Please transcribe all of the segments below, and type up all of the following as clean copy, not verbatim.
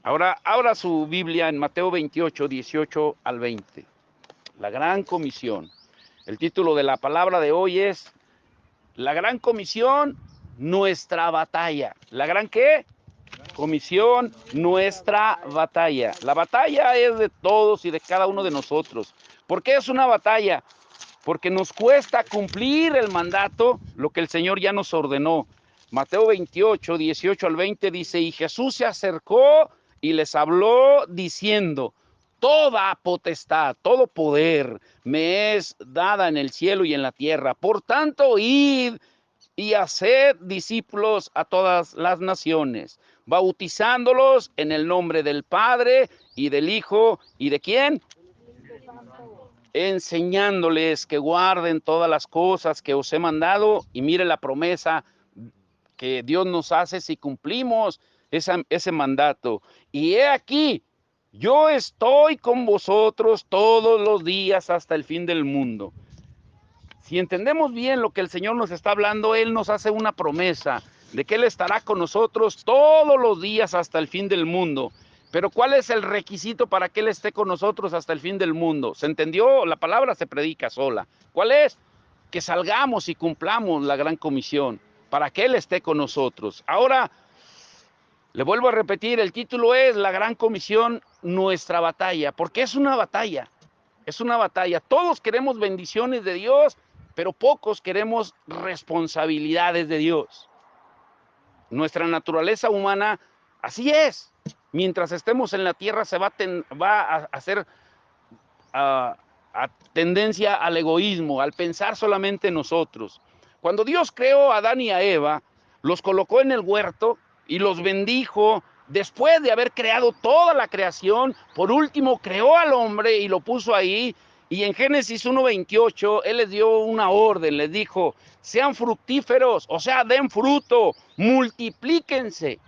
Ahora abra su Biblia en Mateo 28, 18 al 20. La gran comisión. El título de la palabra de hoy es La gran comisión, nuestra batalla. ¿La gran qué? Comisión, nuestra batalla. La batalla es de todos y de cada uno de nosotros. ¿Por qué es una batalla? Porque nos cuesta cumplir el mandato, lo que el Señor ya nos ordenó. Mateo 28, 18 al 20 dice, y Jesús se acercó y les habló diciendo, toda potestad, todo poder me es dada en el cielo y en la tierra. Por tanto, id y haced discípulos a todas las naciones, bautizándolos en el nombre del Padre y del Hijo y de ¿quién? Enseñándoles que guarden todas las cosas que os he mandado, y mire la promesa que Dios nos hace si cumplimos ese mandato. Y he aquí, yo estoy con vosotros todos los días hasta el fin del mundo. Si entendemos bien lo que el Señor nos está hablando, Él nos hace una promesa de que Él estará con nosotros todos los días hasta el fin del mundo. Pero ¿cuál es el requisito para que Él esté con nosotros hasta el fin del mundo? ¿Se entendió? La palabra se predica sola. ¿Cuál es? Que salgamos y cumplamos la gran comisión para que Él esté con nosotros. Ahora, le vuelvo a repetir, el título es La gran comisión, nuestra batalla, porque es una batalla. Es una batalla. Todos queremos bendiciones de Dios, pero pocos queremos responsabilidades de Dios. Nuestra naturaleza humana así es. Mientras estemos en la tierra se va a hacer a tendencia al egoísmo, al pensar solamente en nosotros. Cuando Dios creó a Adán y a Eva, los colocó en el huerto y los bendijo. Después de haber creado toda la creación, por último creó al hombre y lo puso ahí. Y en Génesis 1:28, Él les dio una orden, les dijo, sean fructíferos, o sea, den fruto, multiplíquense.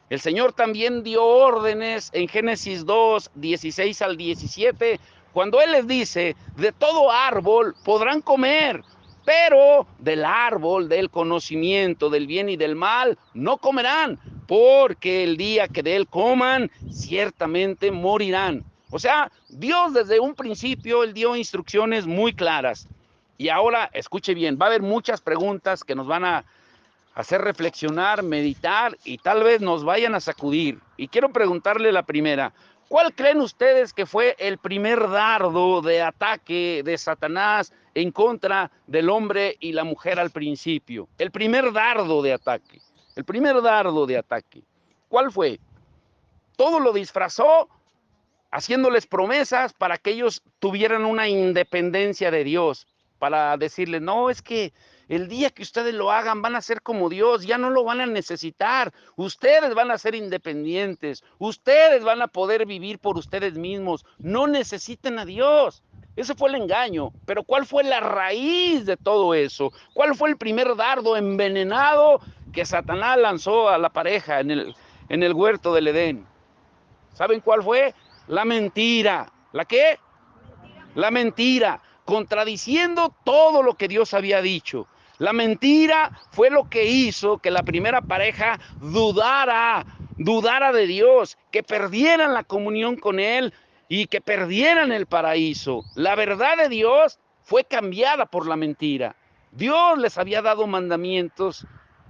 El Señor también dio órdenes en Génesis 2, 16 al 17, cuando Él les dice, de todo árbol podrán comer, pero del árbol del conocimiento del bien y del mal no comerán, porque el día que de él coman, ciertamente morirán. O sea, Dios desde un principio, Él dio instrucciones muy claras. Y ahora, escuche bien, va a haber muchas preguntas que nos van a hacer reflexionar, meditar y tal vez nos vayan a sacudir. Y quiero preguntarle la primera, ¿cuál creen ustedes que fue el primer dardo de ataque de Satanás en contra del hombre y la mujer al principio? El primer dardo de ataque, el primer dardo de ataque. ¿Cuál fue? Todo lo disfrazó haciéndoles promesas para que ellos tuvieran una independencia de Dios, para decirles, no, es que el día que ustedes lo hagan van a ser como Dios, ya no lo van a necesitar, ustedes van a ser independientes, ustedes van a poder vivir por ustedes mismos, no necesiten a Dios. Ese fue el engaño, pero ¿cuál fue la raíz de todo eso? ¿Cuál fue el primer dardo envenenado que Satanás lanzó a la pareja en el huerto del Edén? ¿Saben cuál fue? La mentira. ¿La qué? La mentira, contradiciendo todo lo que Dios había dicho. La mentira fue lo que hizo que la primera pareja dudara de Dios, que perdieran la comunión con Él y que perdieran el paraíso. La verdad de Dios fue cambiada por la mentira. Dios les había dado mandamientos,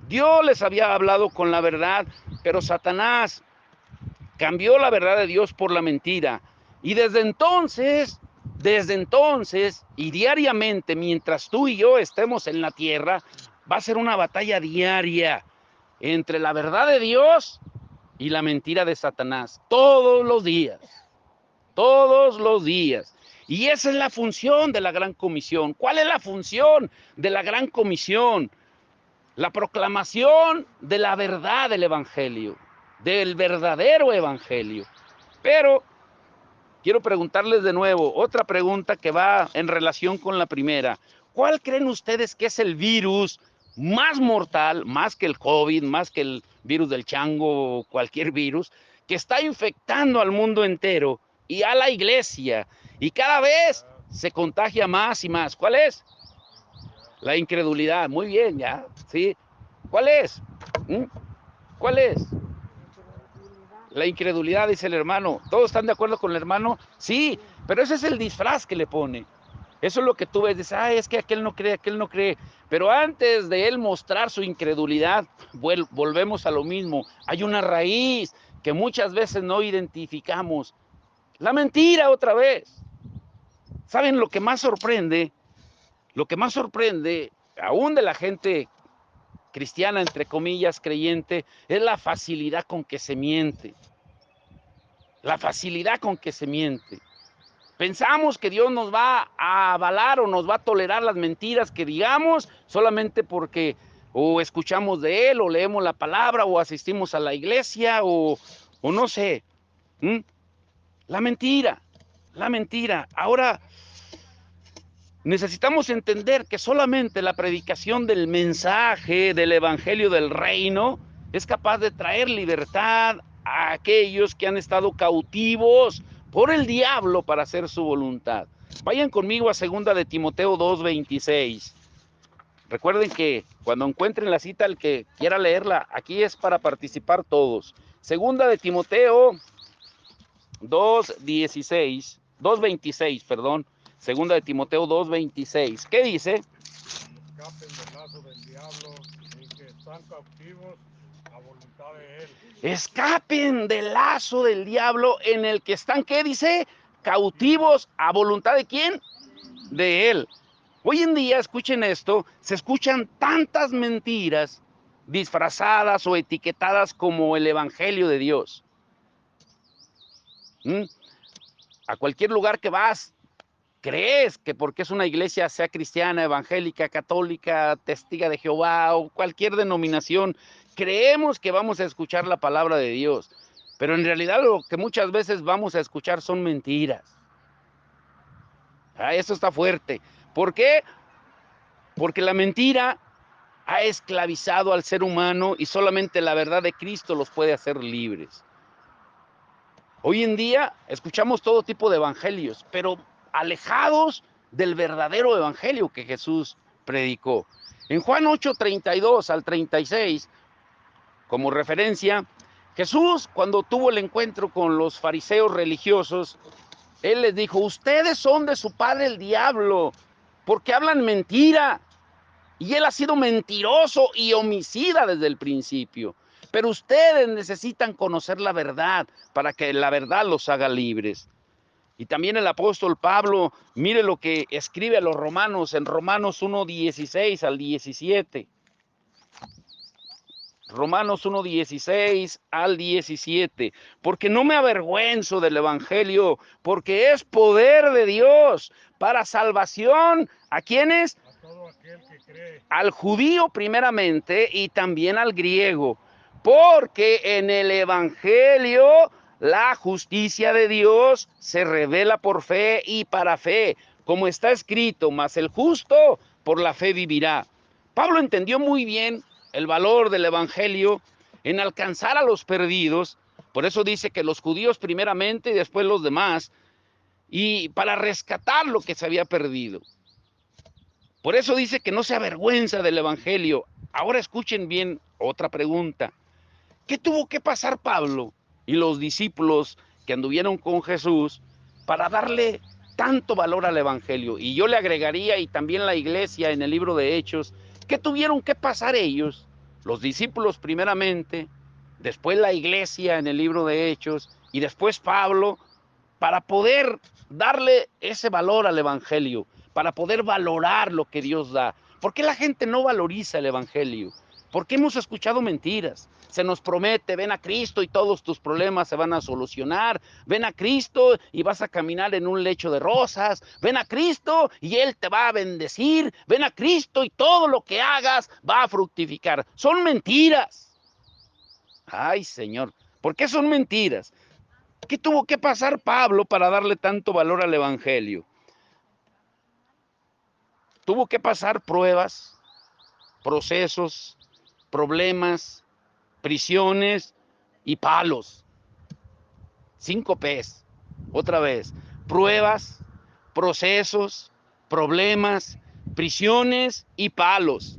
Dios les había hablado con la verdad, pero Satanás cambió la verdad de Dios por la mentira. Y desde entonces y diariamente, mientras tú y yo estemos en la tierra, va a ser una batalla diaria entre la verdad de Dios y la mentira de Satanás. Todos los días. Todos los días. Y esa es la función de la gran comisión. ¿Cuál es la función de la gran comisión? La proclamación de la verdad del evangelio, del verdadero evangelio. Pero quiero preguntarles de nuevo, otra pregunta que va en relación con la primera. ¿Cuál creen ustedes que es el virus más mortal, más que el COVID, más que el virus del chango o cualquier virus, que está infectando al mundo entero y a la iglesia? Y cada vez se contagia más y más. ¿Cuál es? La incredulidad. Muy bien, ya, ¿sí? ¿Cuál es? ¿Mm? ¿Cuál es? La incredulidad, dice el hermano. ¿Todos están de acuerdo con el hermano? Sí, pero ese es el disfraz que le pone. Eso es lo que tú ves, dices, es que aquel no cree, aquel no cree. Pero antes de él mostrar su incredulidad, volvemos a lo mismo. Hay una raíz que muchas veces no identificamos. La mentira otra vez. ¿Saben lo que más sorprende? Lo que más sorprende, aún de la gente cristiana, entre comillas, creyente, es la facilidad con que se miente. La facilidad con que se miente. Pensamos que Dios nos va a avalar o nos va a tolerar las mentiras que digamos solamente porque o escuchamos de Él o leemos la palabra o asistimos a la iglesia o no sé. La mentira, la mentira. Ahora, necesitamos entender que solamente la predicación del mensaje del evangelio del reino es capaz de traer libertad a aquellos que han estado cautivos por el diablo para hacer su voluntad. Vayan conmigo a 2 de Timoteo 2:26. Recuerden que cuando encuentren la cita, el que quiera leerla, aquí es para participar todos. 2 de Timoteo 2:16, 2:26, perdón. 2 de Timoteo 2:26. ¿Qué dice? Escapen del lazo del diablo y que están cautivos a voluntad de él. Escapen del lazo del diablo en el que están, ¿qué dice? Cautivos a voluntad de quién? De él. Hoy en día, escuchen esto, se escuchan tantas mentiras disfrazadas o etiquetadas como el evangelio de Dios. A cualquier lugar que vas, crees que porque es una iglesia, sea cristiana, evangélica, católica, testiga de Jehová o cualquier denominación, creemos que vamos a escuchar la palabra de Dios, pero en realidad lo que muchas veces vamos a escuchar son mentiras. Eso está fuerte. ¿Por qué? Porque la mentira ha esclavizado al ser humano y solamente la verdad de Cristo los puede hacer libres. Hoy en día escuchamos todo tipo de evangelios, pero alejados del verdadero evangelio que Jesús predicó. En Juan 8:32 al 36, como referencia, Jesús, cuando tuvo el encuentro con los fariseos religiosos, él les dijo, ustedes son de su padre el diablo, porque hablan mentira. Y él ha sido mentiroso y homicida desde el principio. Pero ustedes necesitan conocer la verdad para que la verdad los haga libres. Y también el apóstol Pablo, mire lo que escribe a los romanos en Romanos 1:16 al 17. Romanos 1:16 al 17. Porque no me avergüenzo del evangelio, porque es poder de Dios para salvación. ¿A quiénes? A todo aquel que cree. Al judío primeramente y también al griego, porque en el evangelio la justicia de Dios se revela por fe y para fe, como está escrito, mas el justo por la fe vivirá. Pablo entendió muy bien el valor del evangelio en alcanzar a los perdidos, por eso dice que los judíos primeramente y después los demás, y para rescatar lo que se había perdido. Por eso dice que no se avergüenza del evangelio. Ahora escuchen bien otra pregunta. ¿Qué tuvo que pasar Pablo y los discípulos que anduvieron con Jesús para darle tanto valor al evangelio? Y yo le agregaría, y también la iglesia en el libro de Hechos, ¿qué tuvieron que pasar ellos? Los discípulos primeramente, después la iglesia en el libro de Hechos, y después Pablo, para poder darle ese valor al evangelio, para poder valorar lo que Dios da. ¿Por qué la gente no valoriza el evangelio? Porque hemos escuchado mentiras. Se nos promete, ven a Cristo y todos tus problemas se van a solucionar. Ven a Cristo y vas a caminar en un lecho de rosas. Ven a Cristo y Él te va a bendecir. Ven a Cristo y todo lo que hagas va a fructificar. Son mentiras. Ay, Señor, ¿por qué son mentiras? ¿Qué tuvo que pasar Pablo para darle tanto valor al evangelio? Tuvo que pasar pruebas, procesos, problemas, prisiones y palos. 5 P's. Otra vez, pruebas, procesos, problemas, prisiones y palos.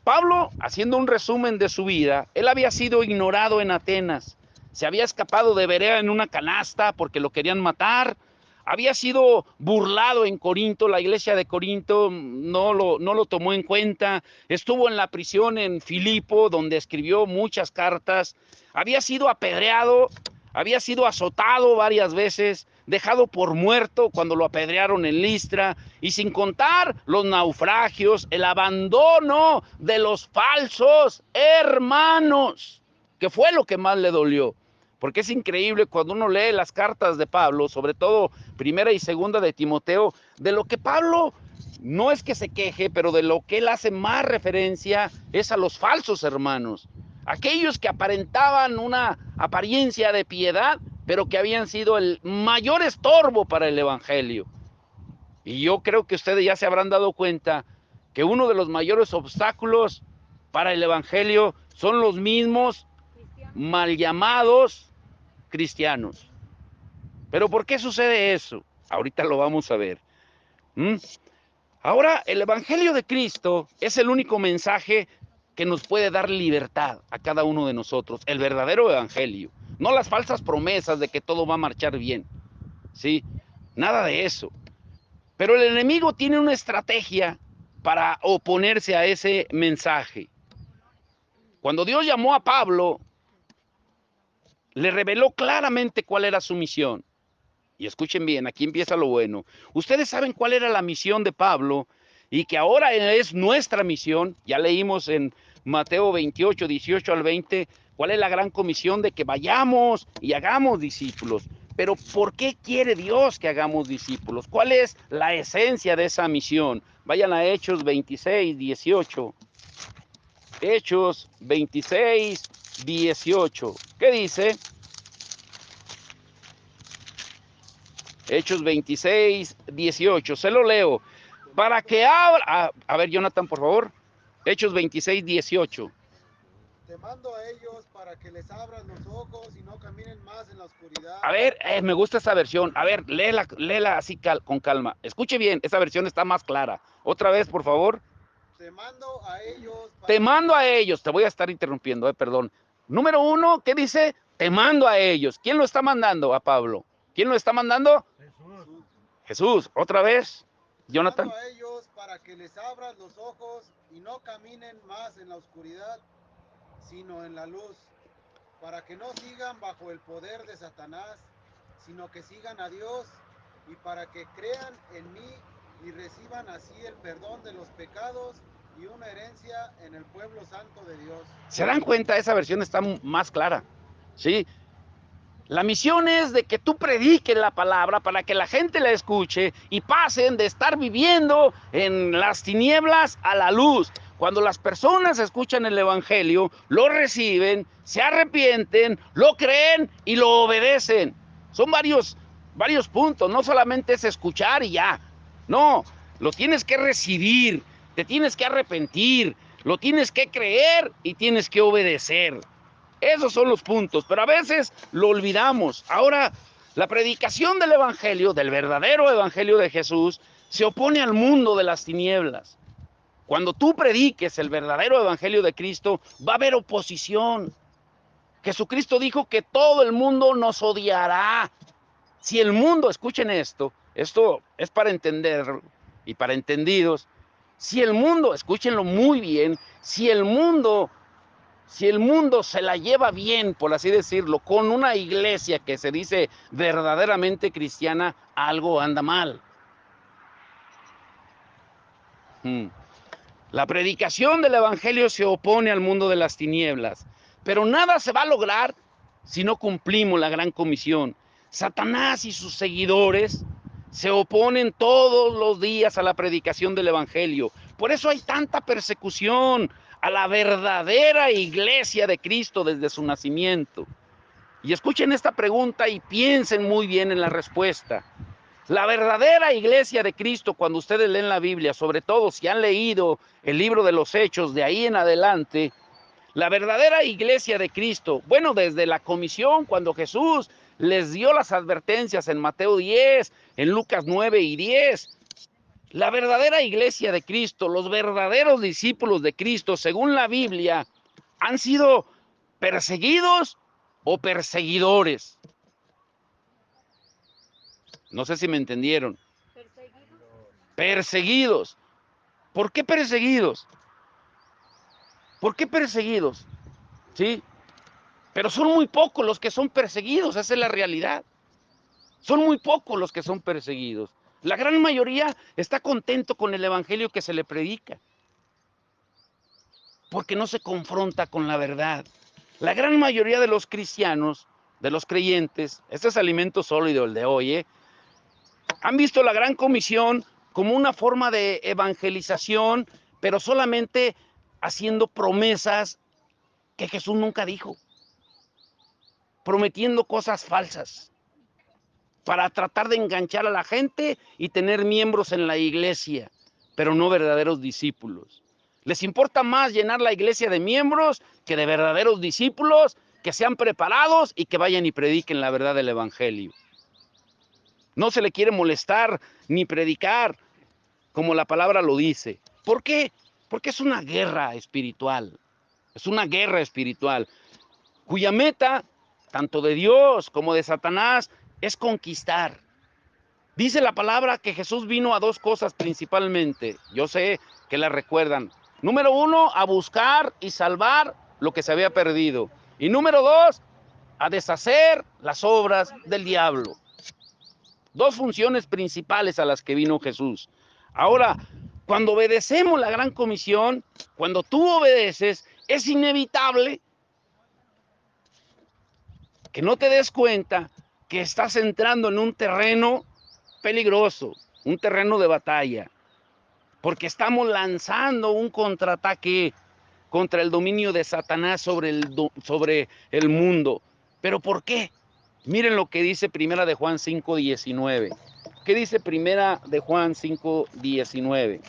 Pablo, haciendo un resumen de su vida, él había sido ignorado en Atenas, se había escapado de Berea en una canasta porque lo querían matar, había sido burlado en Corinto, la iglesia de Corinto no lo tomó en cuenta, estuvo en la prisión en Filipo, donde escribió muchas cartas, había sido apedreado, había sido azotado varias veces, dejado por muerto cuando lo apedrearon en Listra, y sin contar los naufragios, el abandono de los falsos hermanos, que fue lo que más le dolió. Porque es increíble cuando uno lee las cartas de Pablo, sobre todo primera y segunda de Timoteo, de lo que Pablo no es que se queje, pero de lo que él hace más referencia es a los falsos hermanos. Aquellos que aparentaban una apariencia de piedad, pero que habían sido el mayor estorbo para el evangelio. Y yo creo que ustedes ya se habrán dado cuenta que uno de los mayores obstáculos para el evangelio son los mismos mal llamados cristianos. ¿Pero por qué sucede eso? Ahorita lo vamos a ver. Ahora, el Evangelio de Cristo es el único mensaje que nos puede dar libertad a cada uno de nosotros, el verdadero Evangelio, no las falsas promesas de que todo va a marchar bien, ¿sí? Nada de eso. Pero el enemigo tiene una estrategia para oponerse a ese mensaje. Cuando Dios llamó a Pablo, le reveló claramente cuál era su misión. Y escuchen bien, aquí empieza lo bueno. Ustedes saben cuál era la misión de Pablo y que ahora es nuestra misión. Ya leímos en Mateo 28, 18 al 20, cuál es la gran comisión de que vayamos y hagamos discípulos. Pero ¿por qué quiere Dios que hagamos discípulos? ¿Cuál es la esencia de esa misión? Vayan a Hechos 26, 18. Hechos 26, 18. ¿Qué dice? Hechos 26, 18. Se lo leo. Para que abra... A ver, Jonathan, por favor. Hechos 26, 18. Te mando a ellos para que les abran los ojos y no caminen más en la oscuridad. A ver, me gusta esa versión. A ver, léela así con calma. Escuche bien, esa versión está más clara. Otra vez, por favor. Te mando a ellos. Te mando a ellos. Te voy a estar interrumpiendo, perdón. Número 1, ¿qué dice? Te mando a ellos. ¿Quién lo está mandando a Pablo? ¿Quién lo está mandando? Jesús. Jesús. Otra vez, Jonathan. Te mando a ellos para que les abran los ojos y no caminen más en la oscuridad, sino en la luz, para que no sigan bajo el poder de Satanás, sino que sigan a Dios, y para que crean en mí y reciban así el perdón de los pecados y una herencia en el pueblo santo de Dios. ¿Se dan cuenta? Esa versión está más clara, ¿sí? La misión es de que tú prediques la palabra para que la gente la escuche y pasen de estar viviendo en las tinieblas a la luz. Cuando las personas escuchan el evangelio, lo reciben, se arrepienten, lo creen y lo obedecen. Son varios puntos, no solamente es escuchar y ya. No, lo tienes que recibir, te tienes que arrepentir, lo tienes que creer y tienes que obedecer. Esos son los puntos, pero a veces lo olvidamos. Ahora, la predicación del evangelio, del verdadero evangelio de Jesús, se opone al mundo de las tinieblas. Cuando tú prediques el verdadero evangelio de Cristo, va a haber oposición. Jesucristo dijo que todo el mundo nos odiará. Si el mundo, escuchen esto es para entender y para entendidos. Si el mundo, escúchenlo muy bien, si el mundo se la lleva bien, por así decirlo, con una iglesia que se dice verdaderamente cristiana, algo anda mal. La predicación del evangelio se opone al mundo de las tinieblas, pero nada se va a lograr si no cumplimos la gran comisión. Satanás y sus seguidores se oponen todos los días a la predicación del evangelio. Por eso hay tanta persecución a la verdadera iglesia de Cristo desde su nacimiento. Y escuchen esta pregunta y piensen muy bien en la respuesta. La verdadera iglesia de Cristo, cuando ustedes leen la Biblia, sobre todo si han leído el libro de los Hechos, de ahí en adelante, la verdadera iglesia de Cristo, bueno, desde la comisión, cuando Jesús les dio las advertencias en Mateo 10, en Lucas 9 y 10, la verdadera iglesia de Cristo, los verdaderos discípulos de Cristo, según la Biblia, han sido perseguidos o perseguidores. No sé si me entendieron. Perseguidos. ¿Por qué perseguidos? ¿Por qué perseguidos? ¿Sí? Pero son muy pocos los que son perseguidos, esa es la realidad. Son muy pocos los que son perseguidos. La gran mayoría está contento con el evangelio que se le predica, porque no se confronta con la verdad. La gran mayoría de los cristianos, de los creyentes, este es alimento sólido el de hoy, han visto la gran comisión como una forma de evangelización, pero solamente haciendo promesas que Jesús nunca dijo, prometiendo cosas falsas para tratar de enganchar a la gente y tener miembros en la iglesia, pero no verdaderos discípulos. Les importa más llenar la iglesia de miembros que de verdaderos discípulos que sean preparados y que vayan y prediquen la verdad del evangelio. No se le quiere molestar ni predicar como la palabra lo dice. ¿Por qué? Porque es una guerra espiritual. Es una guerra espiritual cuya meta, tanto de Dios como de Satanás, es conquistar. Dice la palabra que Jesús vino a dos cosas principalmente. Yo sé que la recuerdan. Número uno, a buscar y salvar lo que se había perdido. Y número dos, a deshacer las obras del diablo. Dos funciones principales a las que vino Jesús. Ahora, cuando obedecemos la gran comisión, cuando tú obedeces, es inevitable que no te des cuenta que estás entrando en un terreno peligroso, un terreno de batalla, porque estamos lanzando un contraataque contra el dominio de Satanás sobre el mundo. ¿Pero por qué? Miren lo que dice Primera de Juan 5:19. ¿Qué dice Primera de Juan 5:19?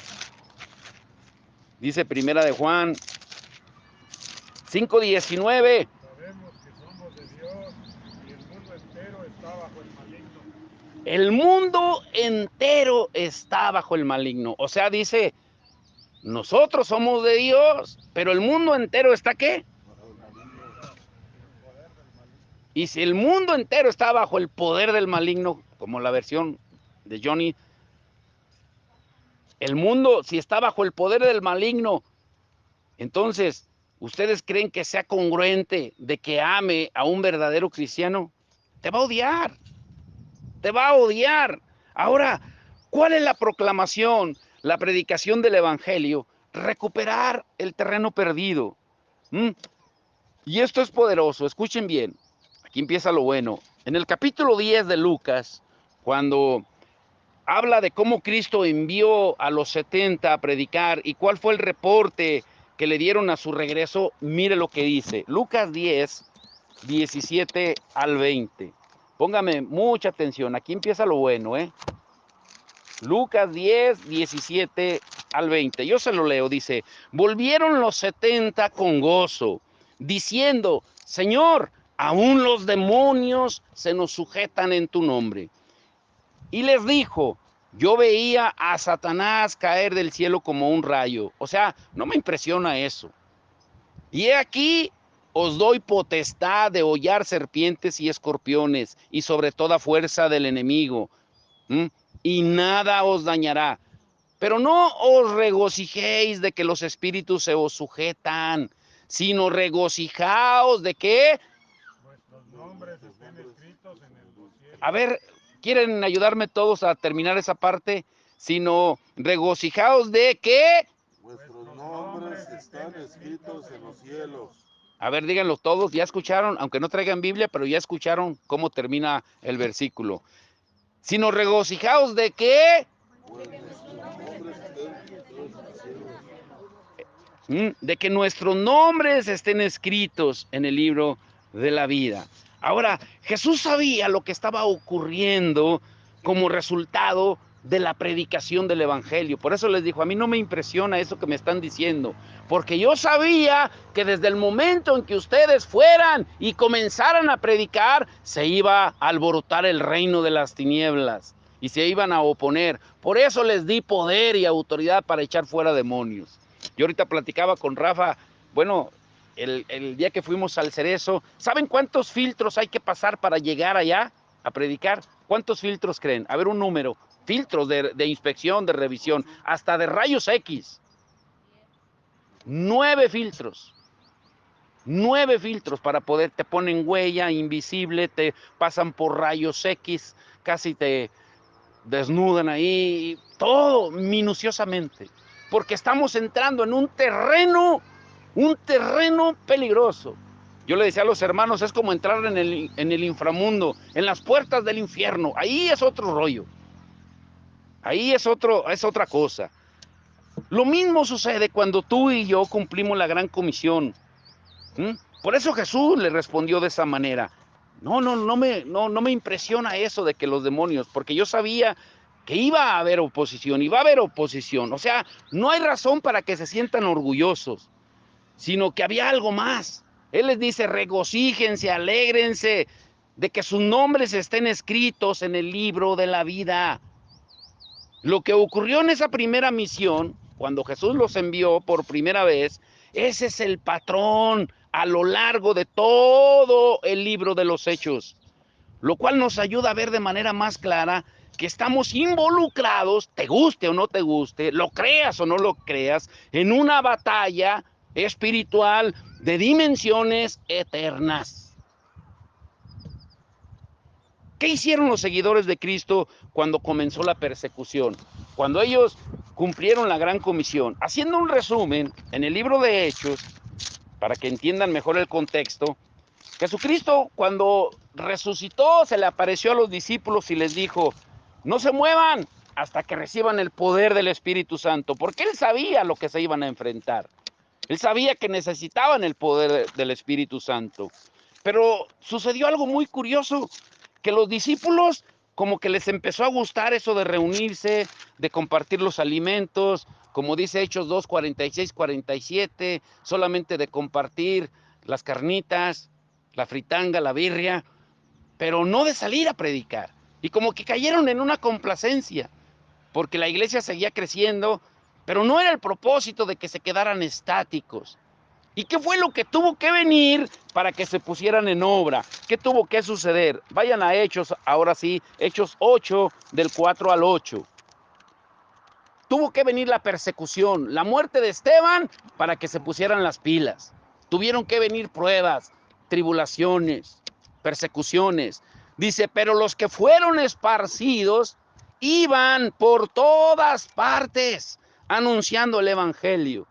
Dice Primera de Juan 5:19. Sabemos que somos de Dios y el mundo entero está bajo el maligno. El mundo entero está bajo el maligno. O sea, dice, nosotros somos de Dios, pero el mundo entero está ¿qué? Y si el mundo entero está bajo el poder del maligno, como la versión de Johnny, el mundo, si está bajo el poder del maligno, entonces, ¿ustedes creen que sea congruente de que ame a un verdadero cristiano? Te va a odiar, te va a odiar. Ahora, ¿cuál es la proclamación, la predicación del evangelio? Recuperar el terreno perdido. Y esto es poderoso, escuchen bien. Aquí empieza lo bueno. En el capítulo 10 de Lucas, cuando habla de cómo Cristo envió a los 70 a predicar y cuál fue el reporte que le dieron a su regreso, mire lo que dice. Lucas 10, 17 al 20. Póngame mucha atención, aquí empieza lo bueno, Lucas 10, 17 al 20. Yo se lo leo, dice, volvieron los 70 con gozo, diciendo, Señor, aún los demonios se nos sujetan en tu nombre. Y les dijo, yo veía a Satanás caer del cielo como un rayo. O sea, no me impresiona eso. Y he aquí, os doy potestad de hollar serpientes y escorpiones y sobre toda fuerza del enemigo. Y nada os dañará. Pero no os regocijéis de que los espíritus se os sujetan, sino regocijaos de que... Nuestros nombres estén escritos en los cielos. A ver, ¿quieren ayudarme todos a terminar esa parte? Sino regocijaos de que... Vuestros nombres están escritos en los cielos. A ver, díganlo todos, ya escucharon, aunque no traigan Biblia, pero ya escucharon cómo termina el versículo. Sino regocijaos de que... De que nuestros nombres estén escritos en el libro de la vida. Ahora, Jesús sabía lo que estaba ocurriendo como resultado de la predicación del evangelio. Por eso les dijo, a mí no me impresiona eso que me están diciendo, porque yo sabía que desde el momento en que ustedes fueran y comenzaran a predicar, se iba a alborotar el reino de las tinieblas y se iban a oponer. Por eso les di poder y autoridad para echar fuera demonios. Yo ahorita platicaba con Rafa, bueno, el día que fuimos al Cerezo, ¿saben cuántos filtros hay que pasar para llegar allá a predicar? ¿Cuántos filtros creen? A ver, un número. Filtros de inspección, de revisión, hasta de rayos X. 9 filtros. 9 filtros para poder, te ponen huella invisible, te pasan por rayos X, casi te desnudan ahí, todo minuciosamente, porque estamos entrando en un terreno peligroso. Yo le decía a los hermanos, es como entrar en el inframundo, en las puertas del infierno. Ahí es otro rollo, ahí es otra cosa. Lo mismo sucede cuando tú y yo cumplimos la gran comisión. Por eso Jesús le respondió de esa manera. No me impresiona eso de que los demonios, porque yo sabía que iba a haber oposición, y va a haber oposición. O sea, no hay razón para que se sientan orgullosos, sino que había algo más. Él les dice, regocíjense, alégrense de que sus nombres estén escritos en el libro de la vida. Lo que ocurrió en esa primera misión, cuando Jesús los envió por primera vez, ese es el patrón a lo largo de todo el libro de los Hechos, lo cual nos ayuda a ver de manera más clara que estamos involucrados, te guste o no te guste, lo creas o no lo creas, en una batalla espiritual de dimensiones eternas. ¿Qué hicieron los seguidores de Cristo cuando comenzó la persecución? Cuando ellos cumplieron la gran comisión. Haciendo un resumen, en el libro de Hechos, para que entiendan mejor el contexto, Jesucristo cuando resucitó se le apareció a los discípulos y les dijo, no se muevan hasta que reciban el poder del Espíritu Santo, porque Él sabía lo que se iban a enfrentar. Él sabía que necesitaban el poder del Espíritu Santo. Pero sucedió algo muy curioso, que los discípulos como que les empezó a gustar eso de reunirse, de compartir los alimentos, como dice Hechos 2, 46, 47, solamente de compartir las carnitas, la fritanga, la birria, pero no de salir a predicar. Y como que cayeron en una complacencia, porque la iglesia seguía creciendo, pero no era el propósito de que se quedaran estáticos. ¿Y qué fue lo que tuvo que venir para que se pusieran en obra? ¿Qué tuvo que suceder? Vayan a Hechos, ahora sí, Hechos 8, del 4 al 8. Tuvo que venir la persecución, la muerte de Esteban, para que se pusieran las pilas. Tuvieron que venir pruebas, tribulaciones, persecuciones. Dice, pero los que fueron esparcidos iban por todas partes anunciando el evangelio.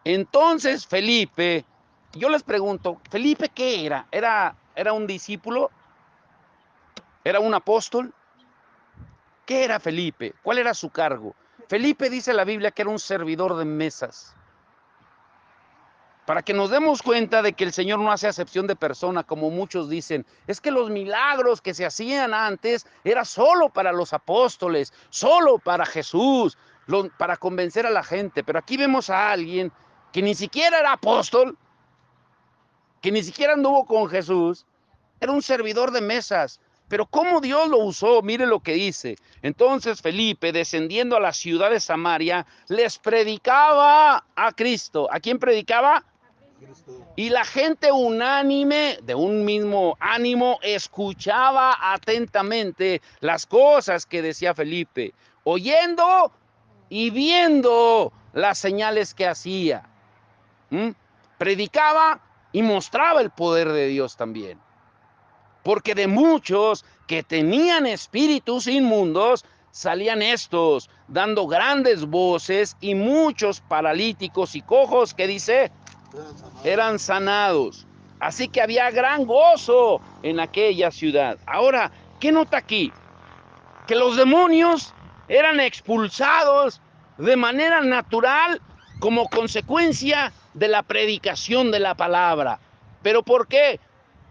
Entonces Felipe, yo les pregunto, ¿Felipe qué era? ¿Era un discípulo? ¿Era un apóstol? ¿Qué era Felipe? ¿Cuál era su cargo? Felipe dice la Biblia que era un servidor de mesas. Para que nos demos cuenta de que el Señor no hace acepción de persona, como muchos dicen. Es que los milagros que se hacían antes era solo para los apóstoles, solo para Jesús, para convencer a la gente. Pero aquí vemos a alguien que ni siquiera era apóstol, que ni siquiera anduvo con Jesús, era un servidor de mesas. Pero cómo Dios lo usó, mire lo que dice. Entonces Felipe, descendiendo a la ciudad de Samaria, les predicaba a Cristo. ¿A quién predicaba? Y la gente unánime, de un mismo ánimo, escuchaba atentamente las cosas que decía Felipe, oyendo y viendo las señales que hacía. Predicaba y mostraba el poder de Dios también. Porque de muchos que tenían espíritus inmundos, salían estos, dando grandes voces, y muchos paralíticos y cojos, ¿qué dice? Eran sanados. Así que había gran gozo en aquella ciudad. Ahora, ¿qué nota aquí? Que los demonios eran expulsados de manera natural como consecuencia de la predicación de la palabra. ¿Pero por qué?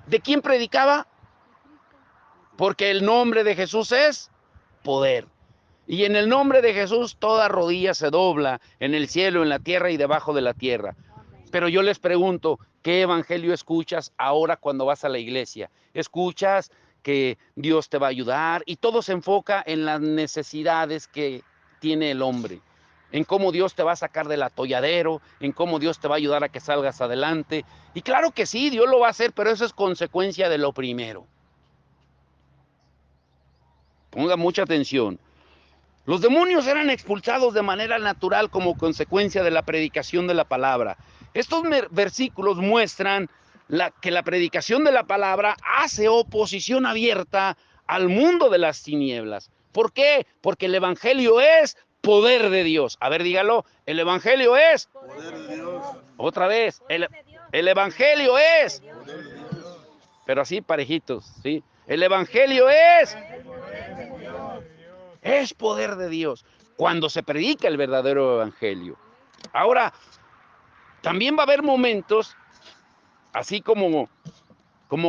¿De quién predicaba? Porque el nombre de Jesús es poder. Y en el nombre de Jesús toda rodilla se dobla, en el cielo, en la tierra y debajo de la tierra. Pero yo les pregunto, ¿qué evangelio escuchas ahora cuando vas a la iglesia? ¿Escuchas que Dios te va a ayudar? Y todo se enfoca en las necesidades que tiene el hombre. en cómo Dios te va a sacar del atolladero, en cómo Dios te va a ayudar a que salgas adelante. Y claro que sí, Dios lo va a hacer, pero eso es consecuencia de lo primero. Ponga mucha atención. Los demonios eran expulsados de manera natural como consecuencia de la predicación de la palabra. Estos versículos muestran que la predicación de la palabra hace oposición abierta al mundo de las tinieblas. ¿Por qué? Porque el evangelio es poder de Dios. A ver, dígalo, el evangelio es Poder de Dios. otra vez, el evangelio es, pero así parejitos, ¿sí? El evangelio es poder de Dios cuando se predica el verdadero evangelio. Ahora, también va a haber momentos, así como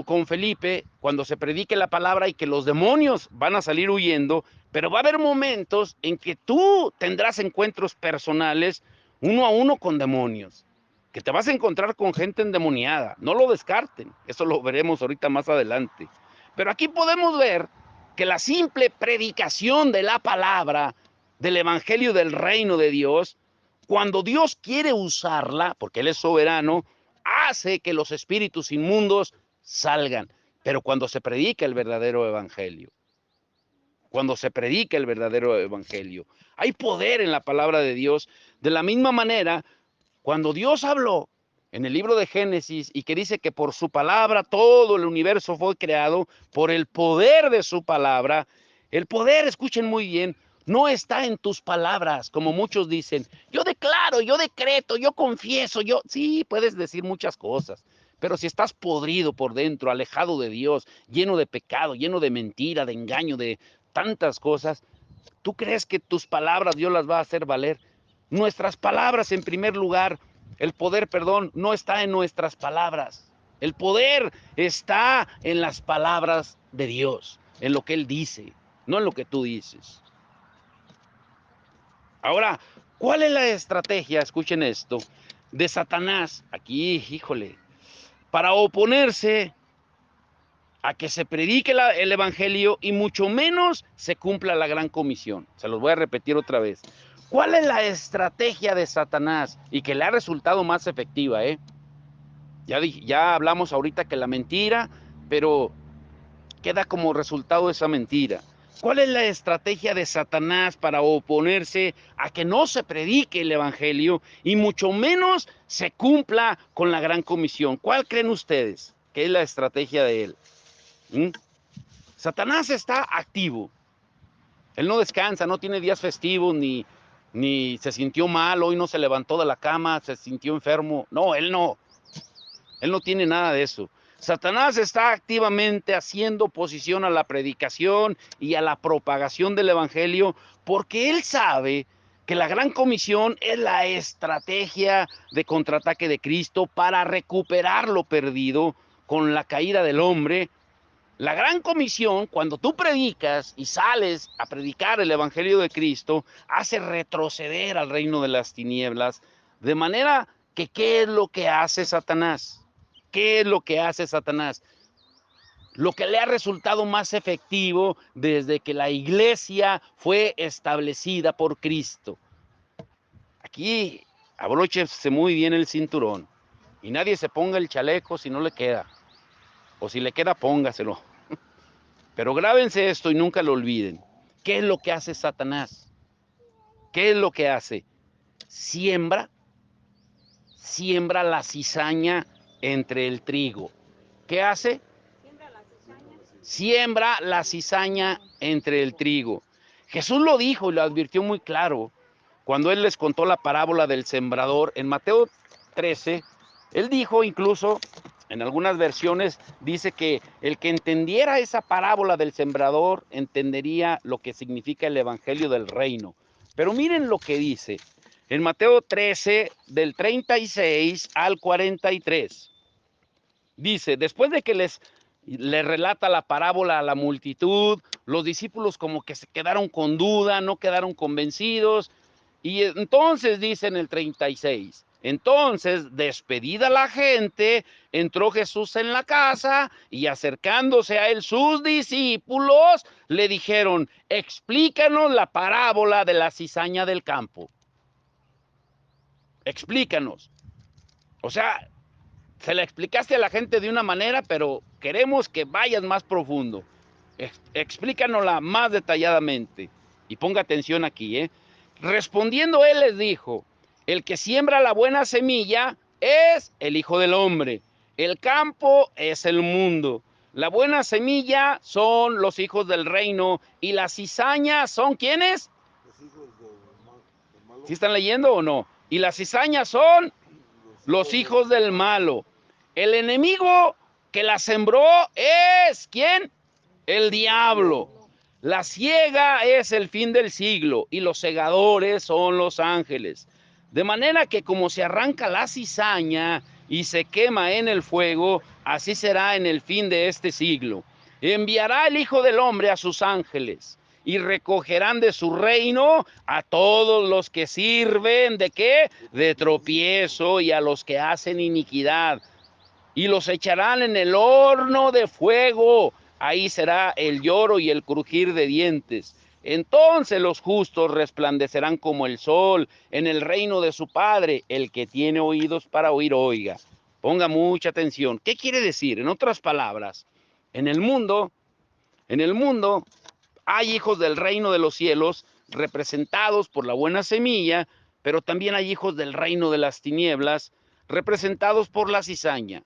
con Felipe, cuando se predique la palabra y que los demonios van a salir huyendo, pero va a haber momentos en que tú tendrás encuentros personales uno a uno con demonios, que te vas a encontrar con gente endemoniada, no lo descarten, eso lo veremos ahorita más adelante. Pero aquí podemos ver que la simple predicación de la palabra, del evangelio del reino de Dios, cuando Dios quiere usarla, porque Él es soberano, hace que los espíritus inmundos salgan. Pero cuando se predica el verdadero evangelio, hay poder en la palabra de Dios. De la misma manera, cuando Dios habló en el libro de Génesis y que dice que por su palabra todo el universo fue creado, por el poder de su palabra, el poder, escuchen muy bien, no está en tus palabras, como muchos dicen. Yo declaro, yo decreto, yo confieso, sí, puedes decir muchas cosas, pero si estás podrido por dentro, alejado de Dios, lleno de pecado, lleno de mentira, de engaño, de tantas cosas, ¿tú crees que tus palabras Dios las va a hacer valer? Nuestras palabras, en primer lugar, el poder, no está en nuestras palabras. El poder está en las palabras de Dios, en lo que Él dice, no en lo que tú dices. Ahora, ¿cuál es la estrategia? Escuchen esto, de Satanás, aquí, híjole, para oponerse a que se predique el evangelio y mucho menos se cumpla la gran comisión. Se los voy a repetir otra vez. ¿Cuál es la estrategia de Satanás? Y que le ha resultado más efectiva, Ya hablamos ahorita que la mentira, pero queda como resultado esa mentira. ¿Cuál es la estrategia de Satanás para oponerse a que no se predique el evangelio y mucho menos se cumpla con la gran comisión? ¿Cuál creen ustedes que es la estrategia de él? Satanás está activo. Él no descansa, no tiene días festivos, ni se sintió mal, hoy no se levantó de la cama, se sintió enfermo. No, él no tiene nada de eso. Satanás está activamente haciendo oposición a la predicación y a la propagación del evangelio porque él sabe que la gran comisión es la estrategia de contraataque de Cristo para recuperar lo perdido con la caída del hombre. La gran comisión, cuando tú predicas y sales a predicar el evangelio de Cristo, hace retroceder al reino de las tinieblas, de manera que, ¿qué es lo que hace Satanás? ¿Qué es lo que hace Satanás? Lo que le ha resultado más efectivo desde que la iglesia fue establecida por Cristo. Aquí abróchese muy bien el cinturón y nadie se ponga el chaleco si no le queda, o si le queda, póngaselo. Pero grábense esto y nunca lo olviden. ¿Qué es lo que hace Satanás? ¿Qué es lo que hace? Siembra la cizaña entre el trigo. ¿Qué hace? Siembra la cizaña entre el trigo. Jesús lo dijo y lo advirtió muy claro cuando él les contó la parábola del sembrador en Mateo 13. Él dijo incluso, en algunas versiones, dice que el que entendiera esa parábola del sembrador entendería lo que significa el evangelio del reino. Pero miren lo que dice en Mateo 13, del 36 al 43. Dice, después de que le relata la parábola a la multitud, los discípulos como que se quedaron con duda, no quedaron convencidos. Y entonces dice en el 36, entonces despedida la gente, entró Jesús en la casa y acercándose a él sus discípulos le dijeron, explícanos la parábola de la cizaña del campo. Explícanos. O sea, se la explicaste a la gente de una manera, pero queremos que vayas más profundo. Explícanosla más detalladamente. Y ponga atención aquí, ¿eh? Respondiendo él les dijo, el que siembra la buena semilla es el Hijo del Hombre. El campo es el mundo. La buena semilla son los hijos del reino y las cizañas son ¿quiénes? Los hijos del malo. ¿Sí están leyendo o no? Y las cizañas son los hijos del malo. El enemigo que la sembró es ¿quién? El diablo. La siega es el fin del siglo y los segadores son los ángeles. De manera que como se arranca la cizaña y se quema en el fuego, así será en el fin de este siglo. Enviará el Hijo del Hombre a sus ángeles y recogerán de su reino a todos los que sirven, ¿de qué? De tropiezo, y a los que hacen iniquidad. Y los echarán en el horno de fuego. Ahí será el lloro y el crujir de dientes. Entonces los justos resplandecerán como el sol en el reino de su Padre. El que tiene oídos para oír, oiga. Ponga mucha atención. ¿Qué quiere decir? En otras palabras, en el mundo hay hijos del reino de los cielos representados por la buena semilla, pero también hay hijos del reino de las tinieblas representados por la cizaña.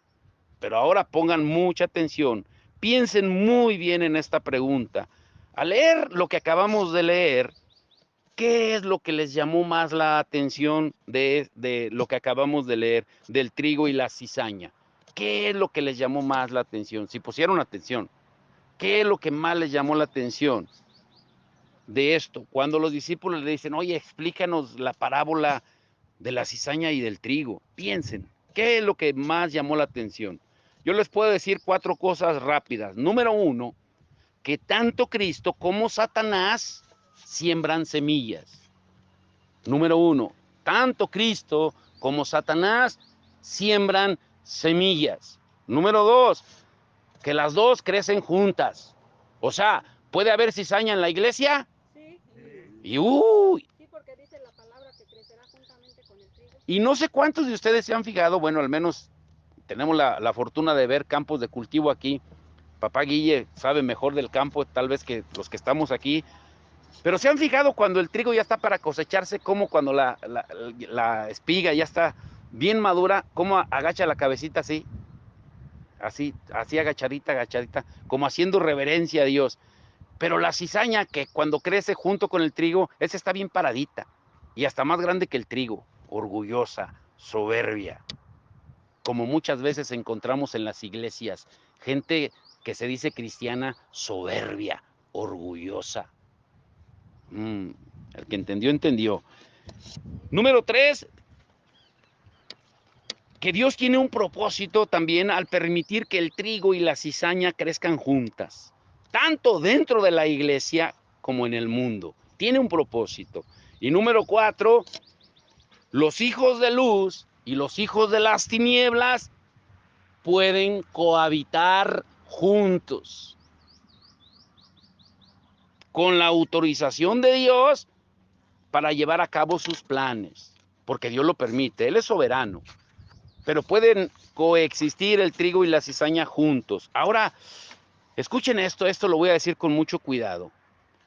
Pero ahora pongan mucha atención, piensen muy bien en esta pregunta. Al leer lo que acabamos de leer, ¿qué es lo que les llamó más la atención de lo que acabamos de leer, del trigo y la cizaña? ¿Qué es lo que les llamó más la atención? Si pusieron atención, ¿qué es lo que más les llamó la atención de esto? Cuando los discípulos le dicen, oye, explícanos la parábola de la cizaña y del trigo. Piensen, ¿qué es lo que más llamó la atención? Yo les puedo decir 4 cosas rápidas. Número 1, que tanto Cristo como Satanás siembran semillas. Número 1, tanto Cristo como Satanás siembran semillas. Número 2, que las dos crecen juntas. O sea, ¿puede haber cizaña en la iglesia? Sí. Y uy. Sí, porque dice la palabra que crecerá juntamente con el trigo. Y no sé cuántos de ustedes se han fijado, bueno, al menos tenemos la fortuna de ver campos de cultivo aquí. Papá Guille sabe mejor del campo, tal vez que los que estamos aquí. Pero se han fijado cuando el trigo ya está para cosecharse, como cuando la espiga ya está bien madura, cómo agacha la cabecita así, así agachadita, como haciendo reverencia a Dios. Pero la cizaña, que cuando crece junto con el trigo, esa está bien paradita y hasta más grande que el trigo, orgullosa, soberbia, como muchas veces encontramos en las iglesias, gente que se dice cristiana, soberbia, orgullosa. El que entendió, entendió. Número 3, que Dios tiene un propósito también al permitir que el trigo y la cizaña crezcan juntas, tanto dentro de la iglesia como en el mundo. Tiene un propósito. Y número 4, los hijos de luz y los hijos de las tinieblas pueden cohabitar juntos con la autorización de Dios para llevar a cabo sus planes, porque Dios lo permite, Él es soberano, pero pueden coexistir el trigo y la cizaña juntos. Ahora, escuchen esto lo voy a decir con mucho cuidado.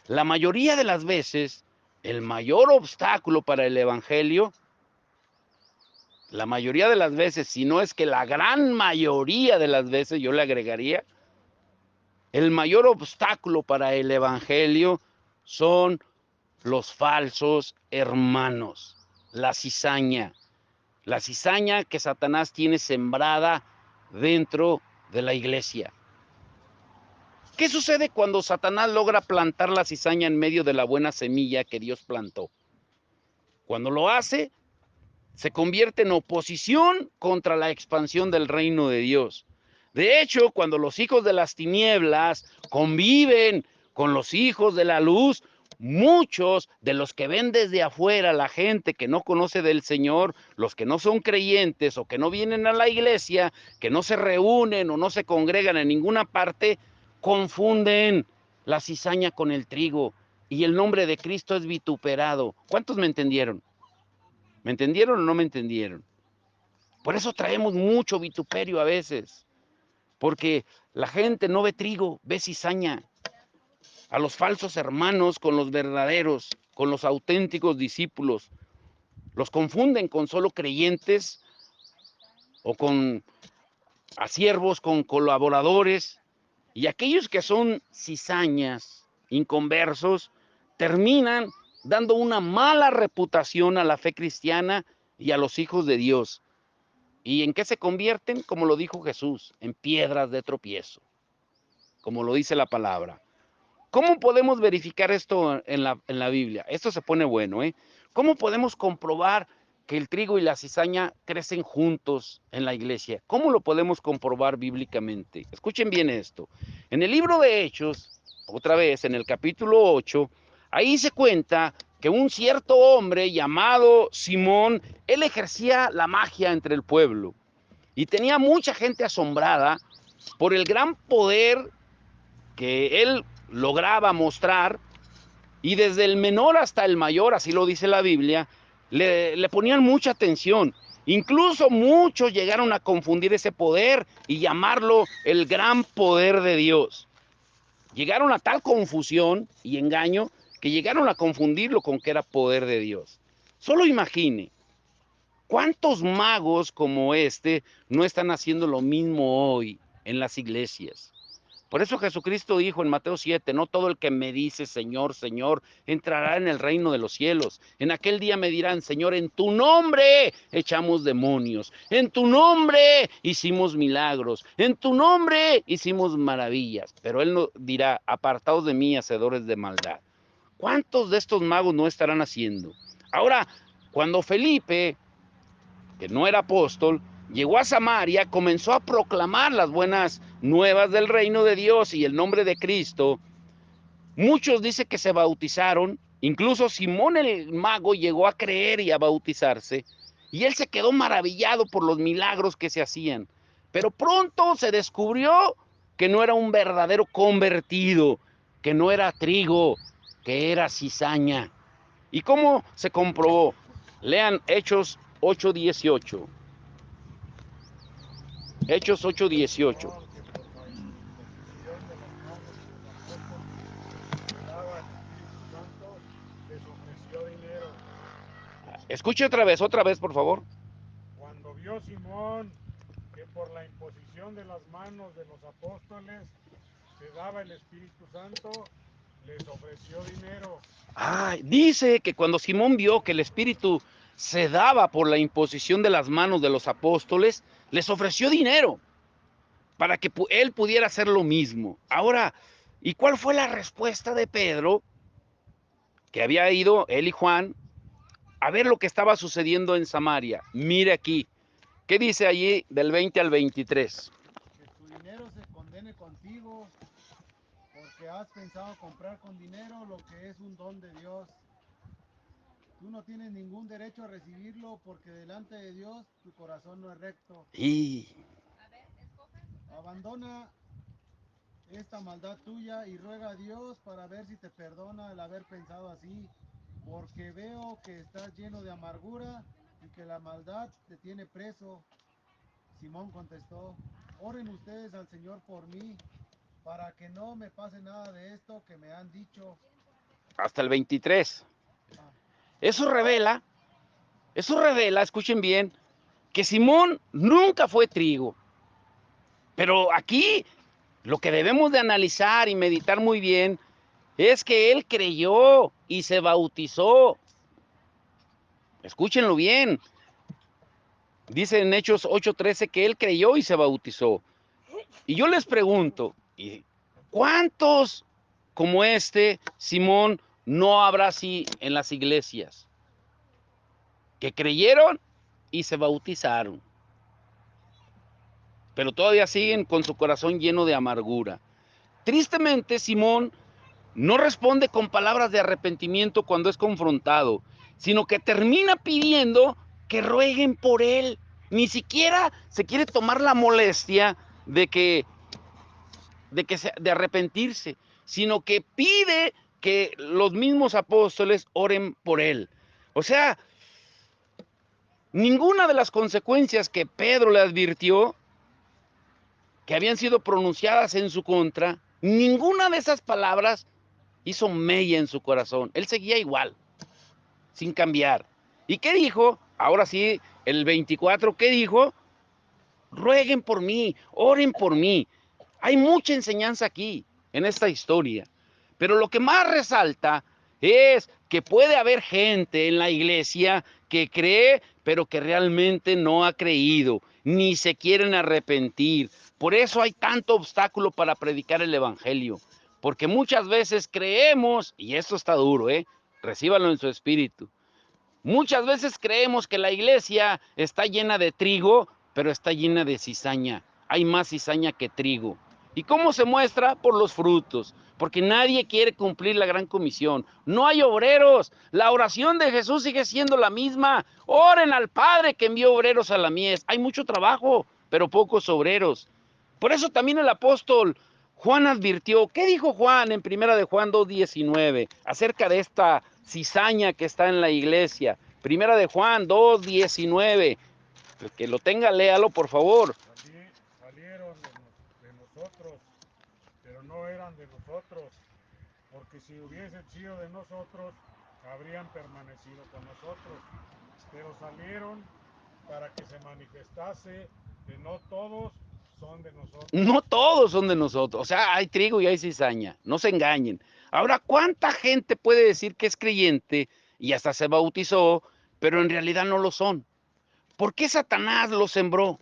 La mayoría de las veces, el mayor obstáculo para el evangelio, la mayoría de las veces, si no es que la gran mayoría de las veces, yo le agregaría, el mayor obstáculo para el evangelio son los falsos hermanos, la cizaña que Satanás tiene sembrada dentro de la iglesia. ¿Qué sucede cuando Satanás logra plantar la cizaña en medio de la buena semilla que Dios plantó? Cuando lo hace, se convierte en oposición contra la expansión del reino de Dios. De hecho, cuando los hijos de las tinieblas conviven con los hijos de la luz, muchos de los que ven desde afuera, la gente que no conoce del Señor, los que no son creyentes o que no vienen a la iglesia, que no se reúnen o no se congregan en ninguna parte, confunden la cizaña con el trigo y el nombre de Cristo es vituperado. ¿Cuántos me entendieron? ¿Me entendieron o no me entendieron? Por eso traemos mucho vituperio a veces, porque la gente no ve trigo, ve cizaña. A los falsos hermanos con los verdaderos, con los auténticos discípulos. Los confunden con solo creyentes o con siervos, con colaboradores. Y aquellos que son cizañas, inconversos, terminan dando una mala reputación a la fe cristiana y a los hijos de Dios. ¿Y en qué se convierten? Como lo dijo Jesús, en piedras de tropiezo, como lo dice la palabra. ¿Cómo podemos verificar esto en la Biblia? Esto se pone bueno, ¿eh? ¿Cómo podemos comprobar que el trigo y la cizaña crecen juntos en la iglesia? ¿Cómo lo podemos comprobar bíblicamente? Escuchen bien esto. En el libro de Hechos, otra vez, en el capítulo 8, ahí se cuenta que un cierto hombre llamado Simón, él ejercía la magia entre el pueblo y tenía mucha gente asombrada por el gran poder que él lograba mostrar, y desde el menor hasta el mayor, así lo dice la Biblia, le ponían mucha atención. Incluso muchos llegaron a confundir ese poder y llamarlo el gran poder de Dios. Llegaron a tal confusión y engaño que llegaron a confundirlo con que era poder de Dios. Solo imagine, ¿cuántos magos como este no están haciendo lo mismo hoy en las iglesias? Por eso Jesucristo dijo en Mateo 7, no todo el que me dice Señor, Señor, entrará en el reino de los cielos. En aquel día me dirán, Señor, en tu nombre echamos demonios, en tu nombre hicimos milagros, en tu nombre hicimos maravillas. Pero Él no dirá, apartaos de mí, hacedores de maldad. ¿Cuántos de estos magos no estarán haciendo? Ahora, cuando Felipe, que no era apóstol, llegó a Samaria, comenzó a proclamar las buenas nuevas del reino de Dios y el nombre de Cristo. Muchos dicen que se bautizaron, incluso Simón el mago llegó a creer y a bautizarse, y él se quedó maravillado por los milagros que se hacían. Pero pronto se descubrió que no era un verdadero convertido, que no era trigo, que era cizaña. ¿Y cómo se comprobó? Lean Hechos 8:18. Hechos 8:18. Que por la imposición de las manos de los apóstoles que daba el Espíritu Santo, les ofreció dinero. Escuche otra vez, por favor. Cuando vio Simón que por la imposición de las manos de los apóstoles se daba el Espíritu Santo, les ofreció dinero. Dice que cuando Simón vio que el Espíritu se daba por la imposición de las manos de los apóstoles, les ofreció dinero para que él pudiera hacer lo mismo. Ahora, ¿y cuál fue la respuesta de Pedro? Que había ido, él y Juan, a ver lo que estaba sucediendo en Samaria. Mire aquí, ¿qué dice allí del 20 al 23? Que tu dinero se condene contigo, porque has pensado comprar con dinero lo que es un don de Dios. Tú no tienes ningún derecho a recibirlo, porque delante de Dios tu corazón no es recto. Y Abandona esta maldad tuya y ruega a Dios para ver si te perdona el haber pensado así, porque veo que estás lleno de amargura y que la maldad te tiene preso. Simón contestó, oren ustedes al Señor por mí, para que no me pase nada de esto que me han dicho. hasta el 23. Ah, Eso revela, escuchen bien, que Simón nunca fue trigo. Pero aquí lo que debemos de analizar y meditar muy bien es que él creyó y se bautizó. Escúchenlo bien. Dice en Hechos 8:13 que él creyó y se bautizó. Y yo les pregunto, ¿cuántos como este Simón no habrá así en las iglesias? Que creyeron y se bautizaron, pero todavía siguen con su corazón lleno de amargura. Tristemente, Simón no responde con palabras de arrepentimiento cuando es confrontado, sino que termina pidiendo que rueguen por él. Ni siquiera se quiere tomar la molestia de arrepentirse, sino que pide que los mismos apóstoles oren por él. O sea, Ninguna de las consecuencias que Pedro le advirtió, que habían sido pronunciadas en su contra, ninguna de esas palabras hizo mella en su corazón. Él seguía igual, sin cambiar. ¿Y qué dijo? Ahora sí, el 24, ¿qué dijo? Rueguen por mí, oren por mí. Hay mucha enseñanza aquí, en esta historia. Pero lo que más resalta es que puede haber gente en la iglesia que cree, pero que realmente no ha creído, ni se quieren arrepentir. Por eso hay tanto obstáculo para predicar el evangelio. Porque muchas veces creemos, y esto está duro, recíbanlo en su espíritu. Muchas veces creemos que la iglesia está llena de trigo, pero está llena de cizaña. Hay más cizaña que trigo. ¿Y cómo se muestra? Por los frutos. Porque nadie quiere cumplir la gran comisión. No hay obreros. La oración de Jesús sigue siendo la misma. Oren al Padre que envió obreros a la mies. Hay mucho trabajo, pero pocos obreros. Por eso también el apóstol Juan advirtió. ¿Qué dijo Juan en 1 de Juan 2:19 acerca de esta cizaña que está en la iglesia? 1 de Juan 2:19. El que lo tenga, léalo, por favor. Salieron de nosotros, pero no eran de nosotros, porque si hubiesen sido de nosotros, habrían permanecido con nosotros. Pero salieron para que se manifestase que no todos son de nosotros. No todos son de nosotros. O sea, hay trigo y hay cizaña. No se engañen. Ahora, ¿cuánta gente puede decir que es creyente y hasta se bautizó, pero en realidad no lo son? ¿Por qué Satanás los sembró?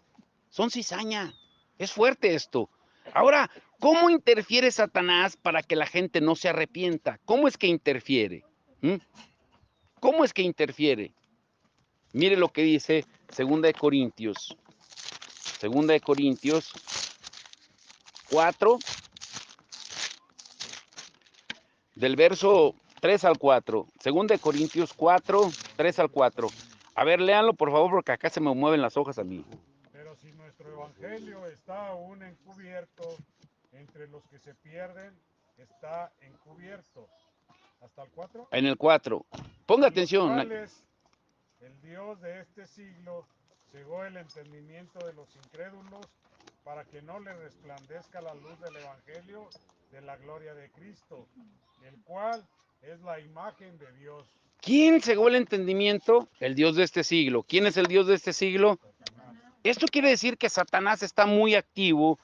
Son cizaña. Es fuerte esto. Ahora, ¿cómo interfiere Satanás para que la gente no se arrepienta? ¿Cómo es que interfiere? ¿Cómo es que interfiere? Mire lo que dice 2 de Corintios. 2 de Corintios 4, del verso 3 al 4. 2 de Corintios 4, 3 al 4. A ver, léanlo por favor, porque acá se me mueven las hojas a mí. Pero si nuestro evangelio está aún encubierto, entre los que se pierden está encubierto. ¿Hasta el 4? En el 4. Ponga atención. Cuales el Dios de este siglo cegó el entendimiento de los incrédulos para que no le resplandezca la luz del evangelio de la gloria de Cristo, el cual es la imagen de Dios. ¿Quién cegó el entendimiento? El Dios de este siglo. ¿Quién es el Dios de este siglo? Esto quiere decir que Satanás está muy activo,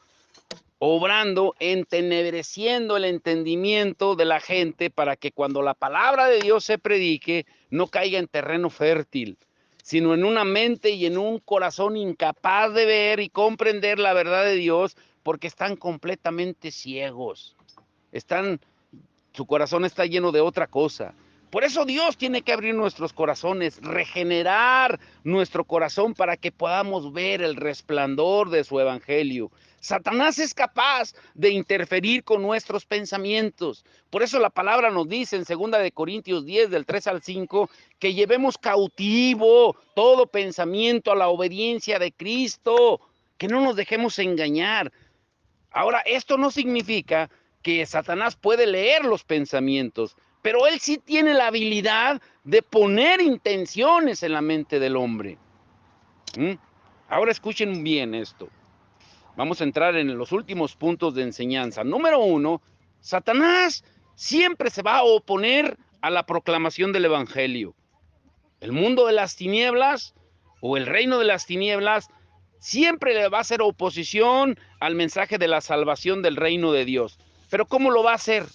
obrando, entenebreciendo el entendimiento de la gente para que cuando la palabra de Dios se predique, no caiga en terreno fértil, sino en una mente y en un corazón incapaz de ver y comprender la verdad de Dios, porque están completamente ciegos. Su corazón está lleno de otra cosa. Por eso Dios tiene que abrir nuestros corazones, regenerar nuestro corazón para que podamos ver el resplandor de su evangelio. Satanás es capaz de interferir con nuestros pensamientos. Por eso la palabra nos dice en 2 de Corintios 10, del 3 al 5, que llevemos cautivo todo pensamiento a la obediencia de Cristo, que no nos dejemos engañar. Ahora, esto no significa que Satanás puede leer los pensamientos, pero él sí tiene la habilidad de poner intenciones en la mente del hombre. Ahora escuchen bien esto. Vamos a entrar en los últimos puntos de enseñanza. Número 1, Satanás siempre se va a oponer a la proclamación del evangelio. El mundo de las tinieblas o el reino de las tinieblas siempre le va a hacer oposición al mensaje de la salvación del reino de Dios. Pero ¿cómo lo va a hacer?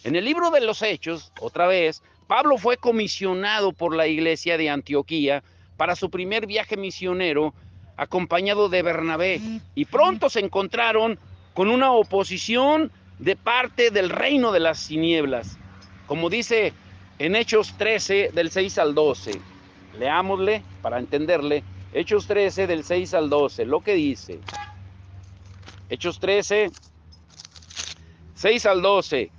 En el libro de los Hechos, otra vez, Pablo fue comisionado por la iglesia de Antioquía para su primer viaje misionero, acompañado de Bernabé, y pronto se encontraron con una oposición de parte del reino de las tinieblas, como dice en Hechos 13, del 6 al 12. Leámosle para entenderle. Hechos 13, del 6 al 12, lo que dice. Hechos 13, 6 al 12.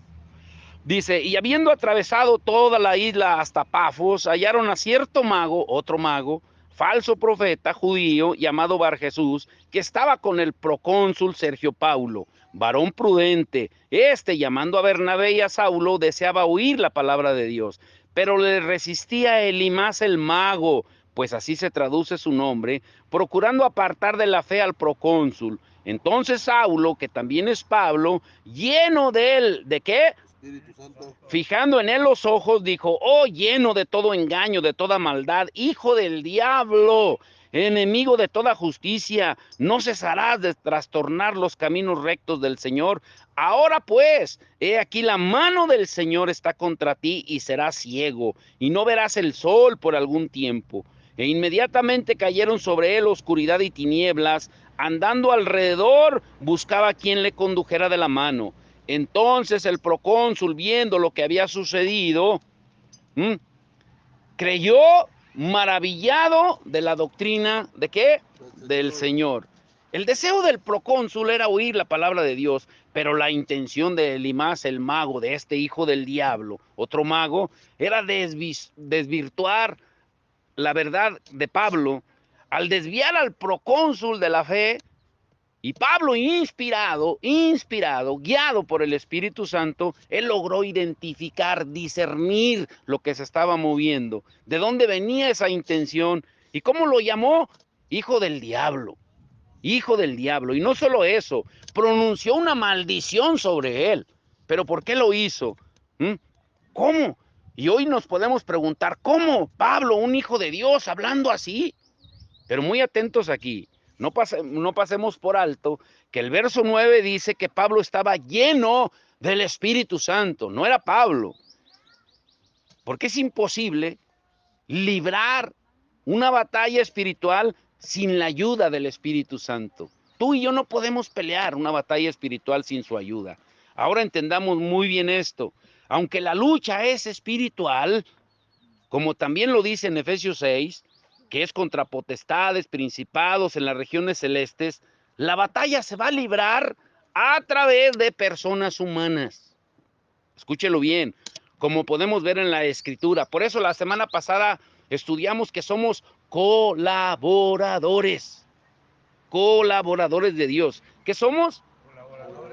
Dice, y habiendo atravesado toda la isla hasta Pafos, hallaron a cierto mago, otro mago, falso profeta judío, llamado Barjesús, que estaba con el procónsul Sergio Paulo, varón prudente. Llamando a Bernabé y a Saulo, deseaba oír la palabra de Dios, pero le resistía Elimas el mago, pues así se traduce su nombre, procurando apartar de la fe al procónsul. Entonces Saulo, que también es Pablo, lleno de él, ¿de qué? Espíritu Santo. Fijando en él los ojos, dijo: oh, lleno de todo engaño, de toda maldad, hijo del diablo, enemigo de toda justicia, no cesarás de trastornar los caminos rectos del Señor. Ahora pues, he aquí la mano del Señor está contra ti y serás ciego, y no verás el sol por algún tiempo. E inmediatamente cayeron sobre él oscuridad y tinieblas, andando alrededor, buscaba quien le condujera de la mano. Entonces el procónsul, viendo lo que había sucedido, creyó maravillado de la doctrina, ¿de qué? Del Señor. El deseo del procónsul era oír la palabra de Dios, pero la intención de Elimas, el mago, de este hijo del diablo, otro mago, era desvirtuar la verdad de Pablo. Al desviar al procónsul de la fe, y Pablo, inspirado, guiado por el Espíritu Santo, él logró identificar, discernir lo que se estaba moviendo, de dónde venía esa intención, y cómo lo llamó: hijo del diablo, hijo del diablo. Y no solo eso, pronunció una maldición sobre él. ¿Pero por qué lo hizo? ¿Cómo? Y hoy nos podemos preguntar, ¿cómo Pablo, un hijo de Dios, hablando así? Pero muy atentos aquí, no pasemos por alto que el verso 9 dice que Pablo estaba lleno del Espíritu Santo, no era Pablo. Porque es imposible librar una batalla espiritual sin la ayuda del Espíritu Santo. Tú y yo no podemos pelear una batalla espiritual sin su ayuda. Ahora entendamos muy bien esto. Aunque la lucha es espiritual, como también lo dice en Efesios 6, que es contra potestades, principados en las regiones celestes, la batalla se va a librar a través de personas humanas. Escúchelo bien, como podemos ver en la Escritura. Por eso la semana pasada estudiamos que somos colaboradores de Dios. ¿Qué somos?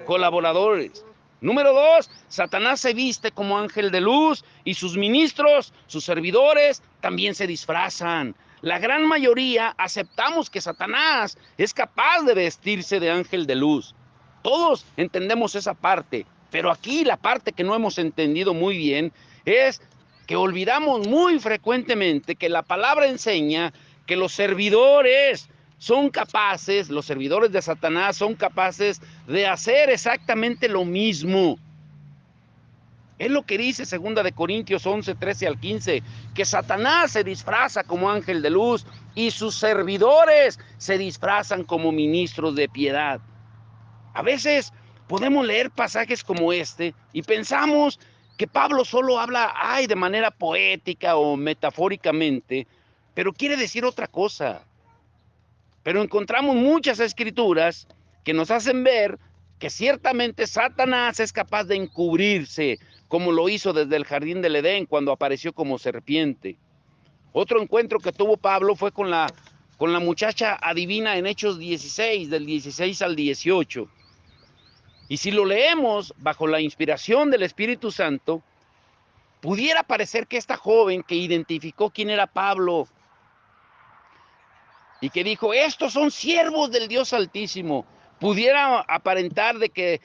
Colaboradores. Número 2, Satanás se viste como ángel de luz y sus ministros, sus servidores, también se disfrazan. La gran mayoría aceptamos que Satanás es capaz de vestirse de ángel de luz. Todos entendemos esa parte, pero aquí la parte que no hemos entendido muy bien es que olvidamos muy frecuentemente que la palabra enseña que los servidores son capaces, los servidores de Satanás son capaces de hacer exactamente lo mismo. Es lo que dice 2 de Corintios 11, 13 al 15, que Satanás se disfraza como ángel de luz y sus servidores se disfrazan como ministros de piedad. A veces podemos leer pasajes como este y pensamos que Pablo solo habla de manera poética o metafóricamente, pero quiere decir otra cosa. Pero encontramos muchas escrituras que nos hacen ver que ciertamente Satanás es capaz de encubrirse, como lo hizo desde el jardín del Edén cuando apareció como serpiente. Otro encuentro que tuvo Pablo fue con la muchacha adivina en Hechos 16, del 16 al 18. Y si lo leemos bajo la inspiración del Espíritu Santo, pudiera parecer que esta joven que identificó quién era Pablo y que dijo: estos son siervos del Dios Altísimo, pudiera aparentar de que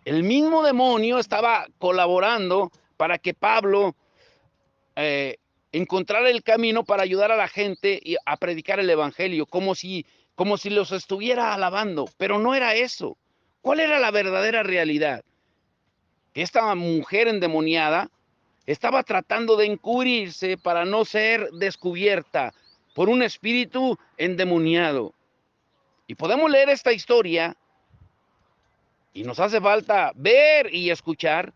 el mismo demonio estaba colaborando para que Pablo encontrara el camino para ayudar a la gente a predicar el evangelio, como si los estuviera alabando. Pero no era eso. ¿Cuál era la verdadera realidad? Que esta mujer endemoniada estaba tratando de encubrirse para no ser descubierta por un espíritu endemoniado. Y podemos leer esta historia y nos hace falta ver y escuchar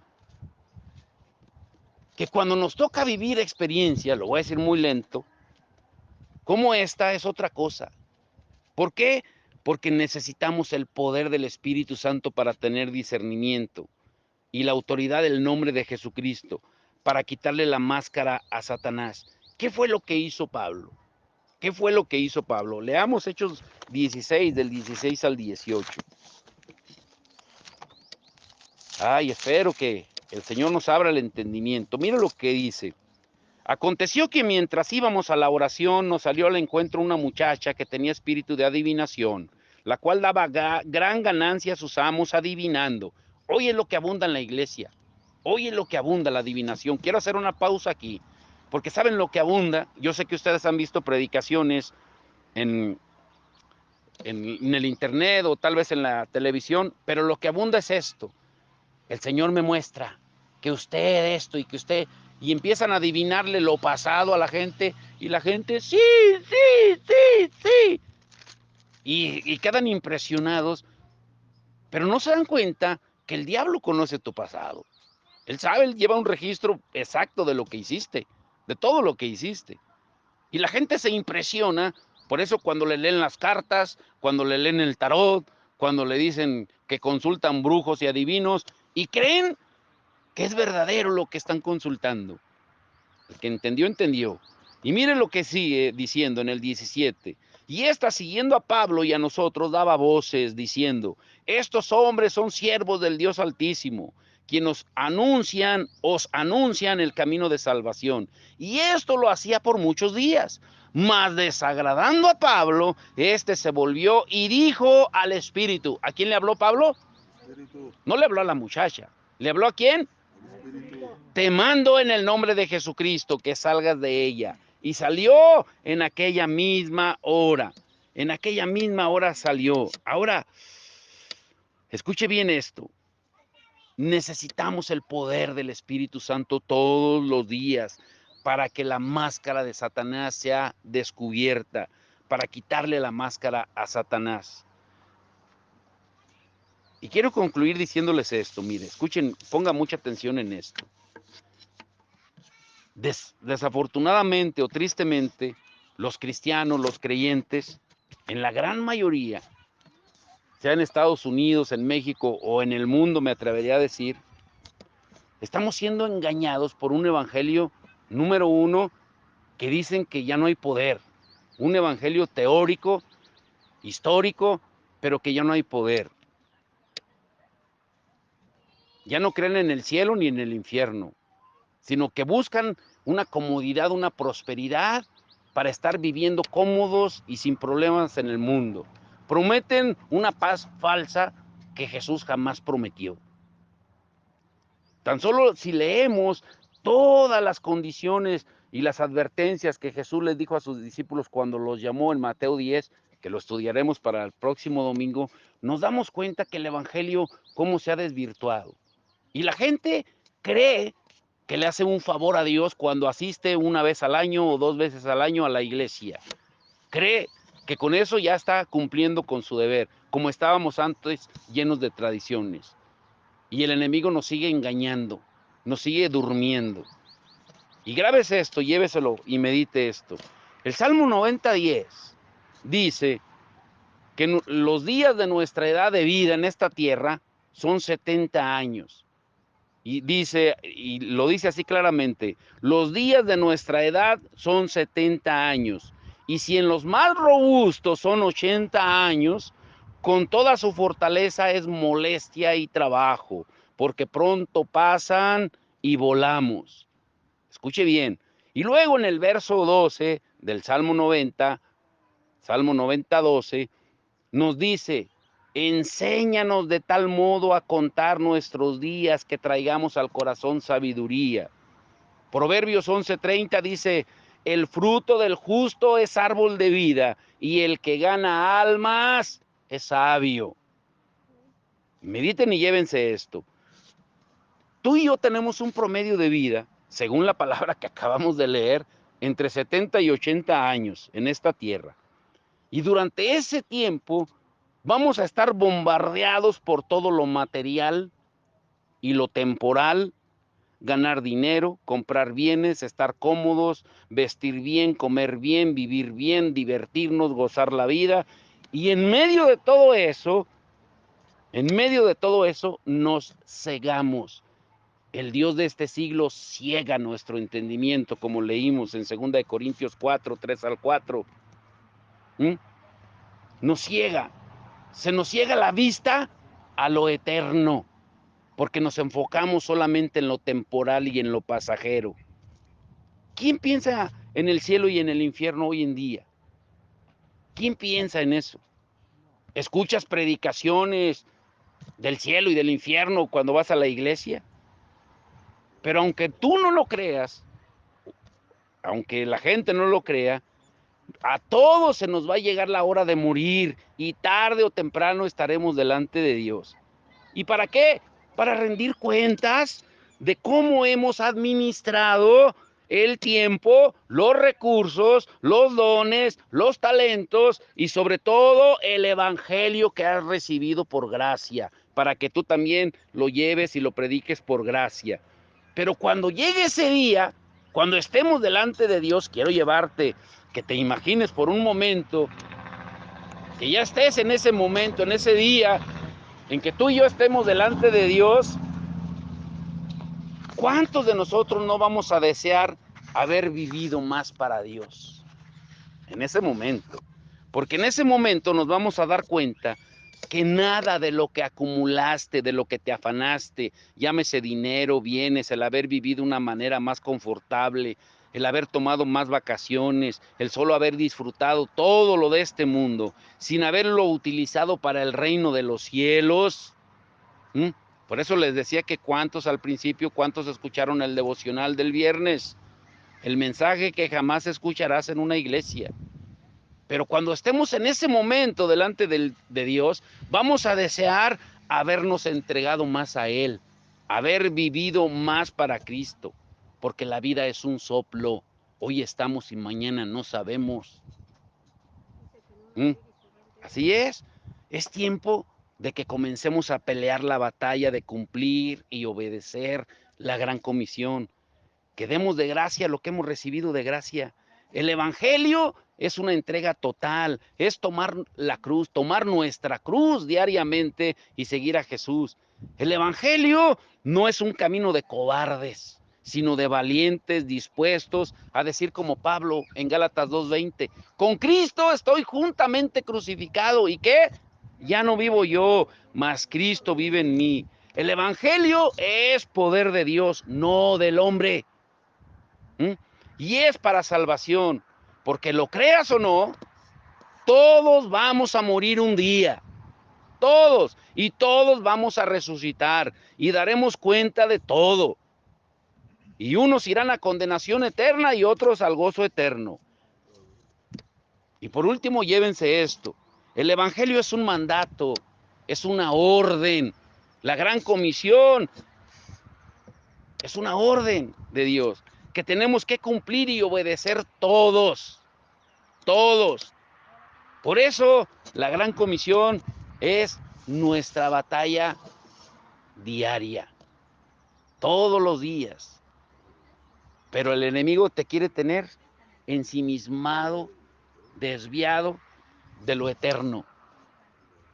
que cuando nos toca vivir experiencia, lo voy a decir muy lento, como esta es otra cosa. ¿Por qué? Porque necesitamos el poder del Espíritu Santo para tener discernimiento y la autoridad del nombre de Jesucristo para quitarle la máscara a Satanás. ¿Qué fue lo que hizo Pablo? ¿Qué fue lo que hizo Pablo? Leamos Hechos 16, del 16 al 18. Espero que el Señor nos abra el entendimiento. Mira lo que dice. Aconteció que mientras íbamos a la oración nos salió al encuentro una muchacha que tenía espíritu de adivinación, la cual daba gran ganancia a sus amos adivinando. Hoy es lo que abunda en la iglesia. Hoy es lo que abunda la adivinación. Quiero hacer una pausa aquí, porque saben lo que abunda. Yo sé que ustedes han visto predicaciones en el internet o tal vez en la televisión, pero lo que abunda es esto. El Señor me muestra que usted esto y que usted... Y empiezan a adivinarle lo pasado a la gente y la gente, sí, sí, sí, sí. Y quedan impresionados, pero no se dan cuenta que el diablo conoce tu pasado. Él sabe, él lleva un registro exacto de lo que hiciste, de todo lo que hiciste. Y la gente se impresiona, por eso cuando le leen las cartas, cuando le leen el tarot, cuando le dicen que consultan brujos y adivinos, y creen que es verdadero lo que están consultando. El que entendió, entendió. Y miren lo que sigue diciendo en el 17. Y esta, siguiendo a Pablo y a nosotros, daba voces diciendo, estos hombres son siervos del Dios Altísimo, quienes os anuncian el camino de salvación. Y esto lo hacía por muchos días. Mas desagradando a Pablo, este se volvió y dijo al Espíritu. ¿A quién le habló Pablo? Espíritu, No le habló a la muchacha. ¿Le habló a quién? Espíritu. Te mando en el nombre de Jesucristo que salgas de ella. Y salió en aquella misma hora. En aquella misma hora salió. Ahora, escuche bien esto. Necesitamos el poder del Espíritu Santo todos los días para que la máscara de Satanás sea descubierta, para quitarle la máscara a Satanás. Y quiero concluir diciéndoles esto, mire, escuchen, pongan mucha atención en esto. Desafortunadamente o tristemente, los cristianos, los creyentes, en la gran mayoría, sea en Estados Unidos, en México o en el mundo, me atrevería a decir, estamos siendo engañados por un evangelio, número uno, que dicen que ya no hay poder. Un evangelio teórico, histórico, pero que ya no hay poder. Ya no creen en el cielo ni en el infierno, sino que buscan una comodidad, una prosperidad para estar viviendo cómodos y sin problemas en el mundo. Prometen una paz falsa que Jesús jamás prometió. Tan solo si leemos todas las condiciones y las advertencias que Jesús les dijo a sus discípulos cuando los llamó en Mateo 10, que lo estudiaremos para el próximo domingo, nos damos cuenta que el evangelio cómo se ha desvirtuado. Y la gente cree que le hace un favor a Dios cuando asiste una vez al año o 2 veces al año a la iglesia. Cree que con eso ya está cumpliendo con su deber, como estábamos antes llenos de tradiciones. Y el enemigo nos sigue engañando, nos sigue durmiendo. Y grábese esto, lléveselo y medite esto. El Salmo 90:10 dice que los días de nuestra edad de vida en esta tierra son 70 años. Y dice, y lo dice así claramente, los días de nuestra edad son 70 años. Y si en los más robustos son 80 años, con toda su fortaleza es molestia y trabajo, porque pronto pasan y volamos. Escuche bien. Y luego en el verso 12 del Salmo 90, Salmo 90:12, nos dice, enséñanos de tal modo a contar nuestros días que traigamos al corazón sabiduría. Proverbios 11:30 dice, el fruto del justo es árbol de vida y el que gana almas es sabio. Mediten y llévense esto. Tú y yo tenemos un promedio de vida, según la palabra que acabamos de leer, entre 70 y 80 años en esta tierra. Y durante ese tiempo vamos a estar bombardeados por todo lo material y lo temporal, ganar dinero, comprar bienes, estar cómodos, vestir bien, comer bien, vivir bien, divertirnos, gozar la vida. Y en medio de todo eso, nos cegamos. El Dios de este siglo ciega nuestro entendimiento, como leímos en 2 Corintios 4, 3 al 4. Nos ciega. Se nos ciega la vista a lo eterno, porque nos enfocamos solamente en lo temporal y en lo pasajero. ¿Quién piensa en el cielo y en el infierno hoy en día? ¿Quién piensa en eso? ¿Escuchas predicaciones del cielo y del infierno cuando vas a la iglesia? Pero aunque tú no lo creas, aunque la gente no lo crea, a todos se nos va a llegar la hora de morir y tarde o temprano estaremos delante de Dios. ¿Y para qué? Para rendir cuentas de cómo hemos administrado el tiempo, los recursos, los dones, los talentos y sobre todo el evangelio que has recibido por gracia, para que tú también lo lleves y lo prediques por gracia. Pero cuando llegue ese día, cuando estemos delante de Dios, quiero llevarte, que te imagines por un momento, que ya estés en ese momento, en ese día, en que tú y yo estemos delante de Dios. ¿Cuántos de nosotros no vamos a desear haber vivido más para Dios? En ese momento. Porque en ese momento nos vamos a dar cuenta que nada de lo que acumulaste, de lo que te afanaste, llámese dinero, bienes, el haber vivido de una manera más confortable, el haber tomado más vacaciones, el solo haber disfrutado todo lo de este mundo, sin haberlo utilizado para el reino de los cielos. Por eso les decía que cuántos al principio, cuántos escucharon el devocional del viernes, el mensaje que jamás escucharás en una iglesia. Pero cuando estemos en ese momento delante de Dios, vamos a desear habernos entregado más a Él, haber vivido más para Cristo, porque la vida es un soplo. Hoy estamos y mañana no sabemos. Así es tiempo de que comencemos a pelear la batalla de cumplir y obedecer la gran comisión, que demos de gracia lo que hemos recibido de gracia. El evangelio es una entrega total, es tomar la cruz, tomar nuestra cruz diariamente y seguir a Jesús. El evangelio no es un camino de cobardes, sino de valientes dispuestos a decir como Pablo en Gálatas 2:20, con Cristo estoy juntamente crucificado. ¿Y qué? Ya no vivo yo, mas Cristo vive en mí. El evangelio es poder de Dios, no del hombre. Y es para salvación, porque lo creas o no, todos vamos a morir un día, todos, y todos vamos a resucitar y daremos cuenta de todo. Y unos irán a condenación eterna y otros al gozo eterno. Y por último, llévense esto. El evangelio es un mandato, es una orden. La gran comisión es una orden de Dios que tenemos que cumplir y obedecer todos. Todos. Por eso la gran comisión es nuestra batalla diaria. Todos los días. Pero el enemigo te quiere tener ensimismado, desviado de lo eterno.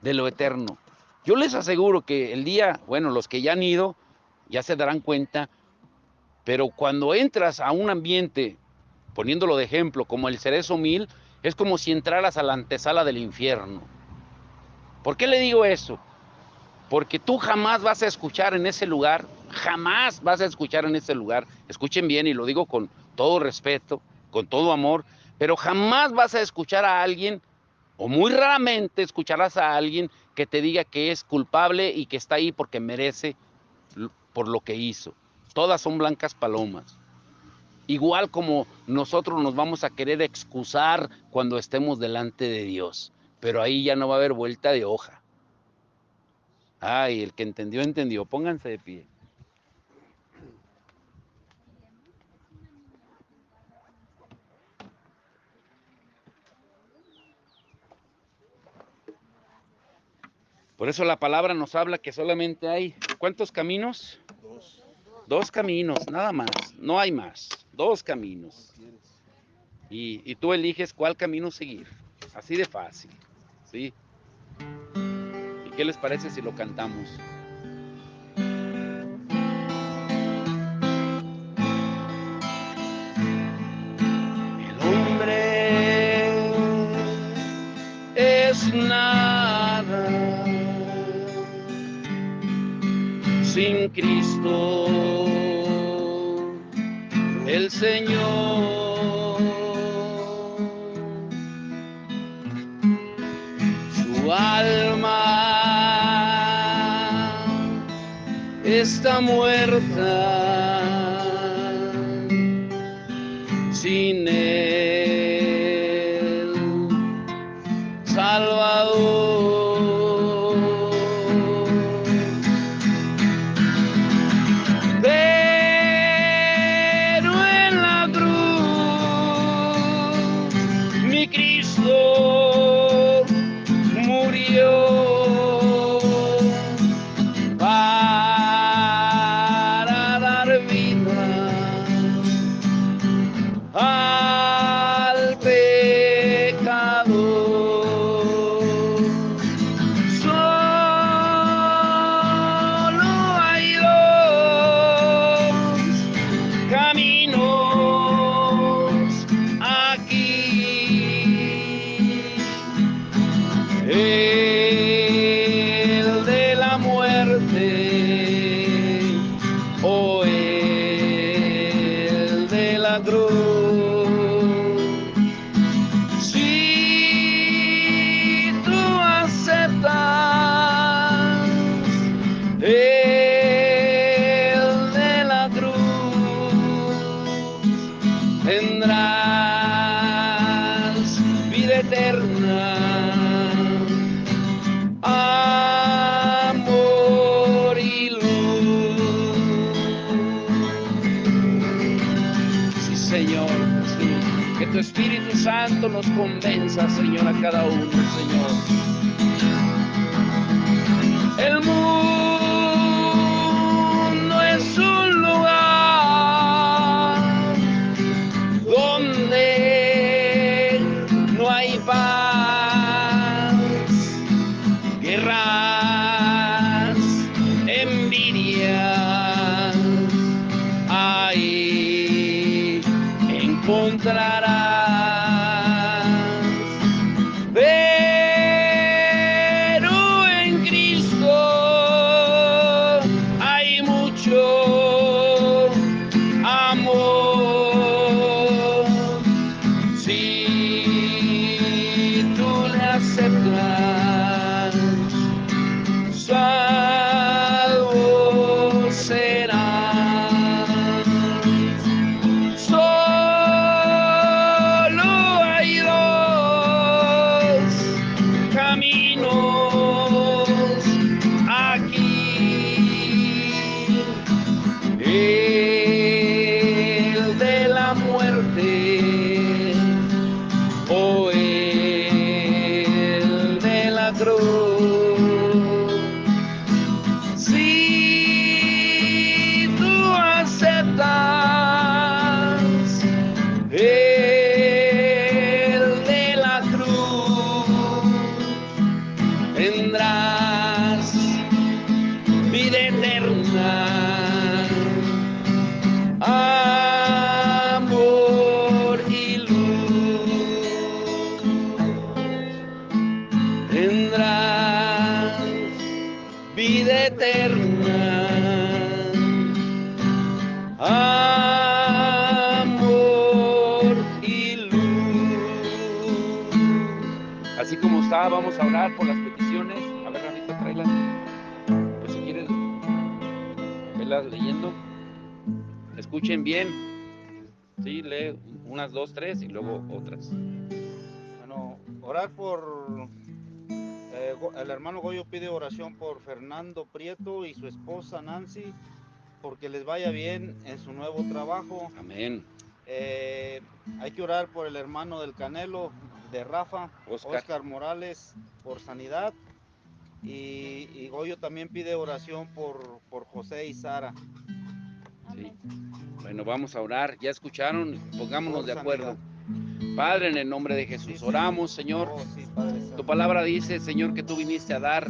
De lo eterno. Yo les aseguro que el día, bueno, los que ya han ido, ya se darán cuenta, pero cuando entras a un ambiente, poniéndolo de ejemplo, como el Cerezo 1000, es como si entraras a la antesala del infierno. ¿Por qué le digo eso? Porque tú jamás vas a escuchar en ese lugar, jamás vas a escuchar en ese lugar, escuchen bien y lo digo con todo respeto, con todo amor, pero jamás vas a escuchar a alguien, o muy raramente escucharás a alguien que te diga que es culpable y que está ahí porque merece por lo que hizo. Todas son blancas palomas. Igual como nosotros nos vamos a querer excusar cuando estemos delante de Dios, pero ahí ya no va a haber vuelta de hoja. Ay, el que entendió, entendió. Pónganse de pie. Por eso la palabra nos habla que solamente hay, ¿cuántos caminos? Dos caminos, nada más. No hay más. Dos caminos. Y tú eliges cuál camino seguir. Así de fácil. ¿Sí? ¿Y qué les parece si lo cantamos? Es nada sin Cristo. el Señor. Su alma está muerta sin el Salvador. Pero en la cruz mi Cristo murió para dar vida al pecador. Solo hay dos caminos aquí, el de la muerte o el de la cruz. Si tú aceptas el de la cruz, tendrás vida eterna, amor y luz. Sí, Señor, sí. Que tu Espíritu Santo nos convenza, Señor, a cada uno, Señor. El mundo es un lugar donde no hay paz, guerras, envidias, ahí encontrarás. Pero en Cristo hay mucho amor. Si tú le aceptas, salvo serás. Solo hay dos caminos aquí, el de la muerte o el de la cruz. Si tú aceptas el de la cruz, tendrás vida eterna, amor y luz. Tendrás vida eterna, amor y luz. Así como está, vamos a orar por las peticiones. A ver, Ramito, tráelas. Pues si quieres, velas leyendo. Escuchen bien. Sí, lee unas, dos, tres y luego otras. Bueno, orar por el hermano Goyo pide oración por Fernando Prieto y su esposa Nancy, porque les vaya bien en su nuevo trabajo. Amén. Hay que orar por el hermano del Canelo, de Rafa, Oscar Morales, por sanidad. Y Goyo también pide oración por José y Sara. Sí. Bueno, vamos a orar. Ya escucharon, pongámonos de acuerdo. Sanidad. Padre, en el nombre de Jesús, oramos, Señor. Tu palabra dice, Señor, que tú viniste a dar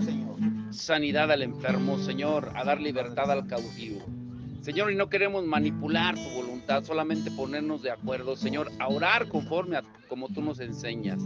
sanidad al enfermo, Señor, a dar libertad al cautivo. Señor, y no queremos manipular tu voluntad, solamente ponernos de acuerdo, Señor, a orar conforme a como tú nos enseñas.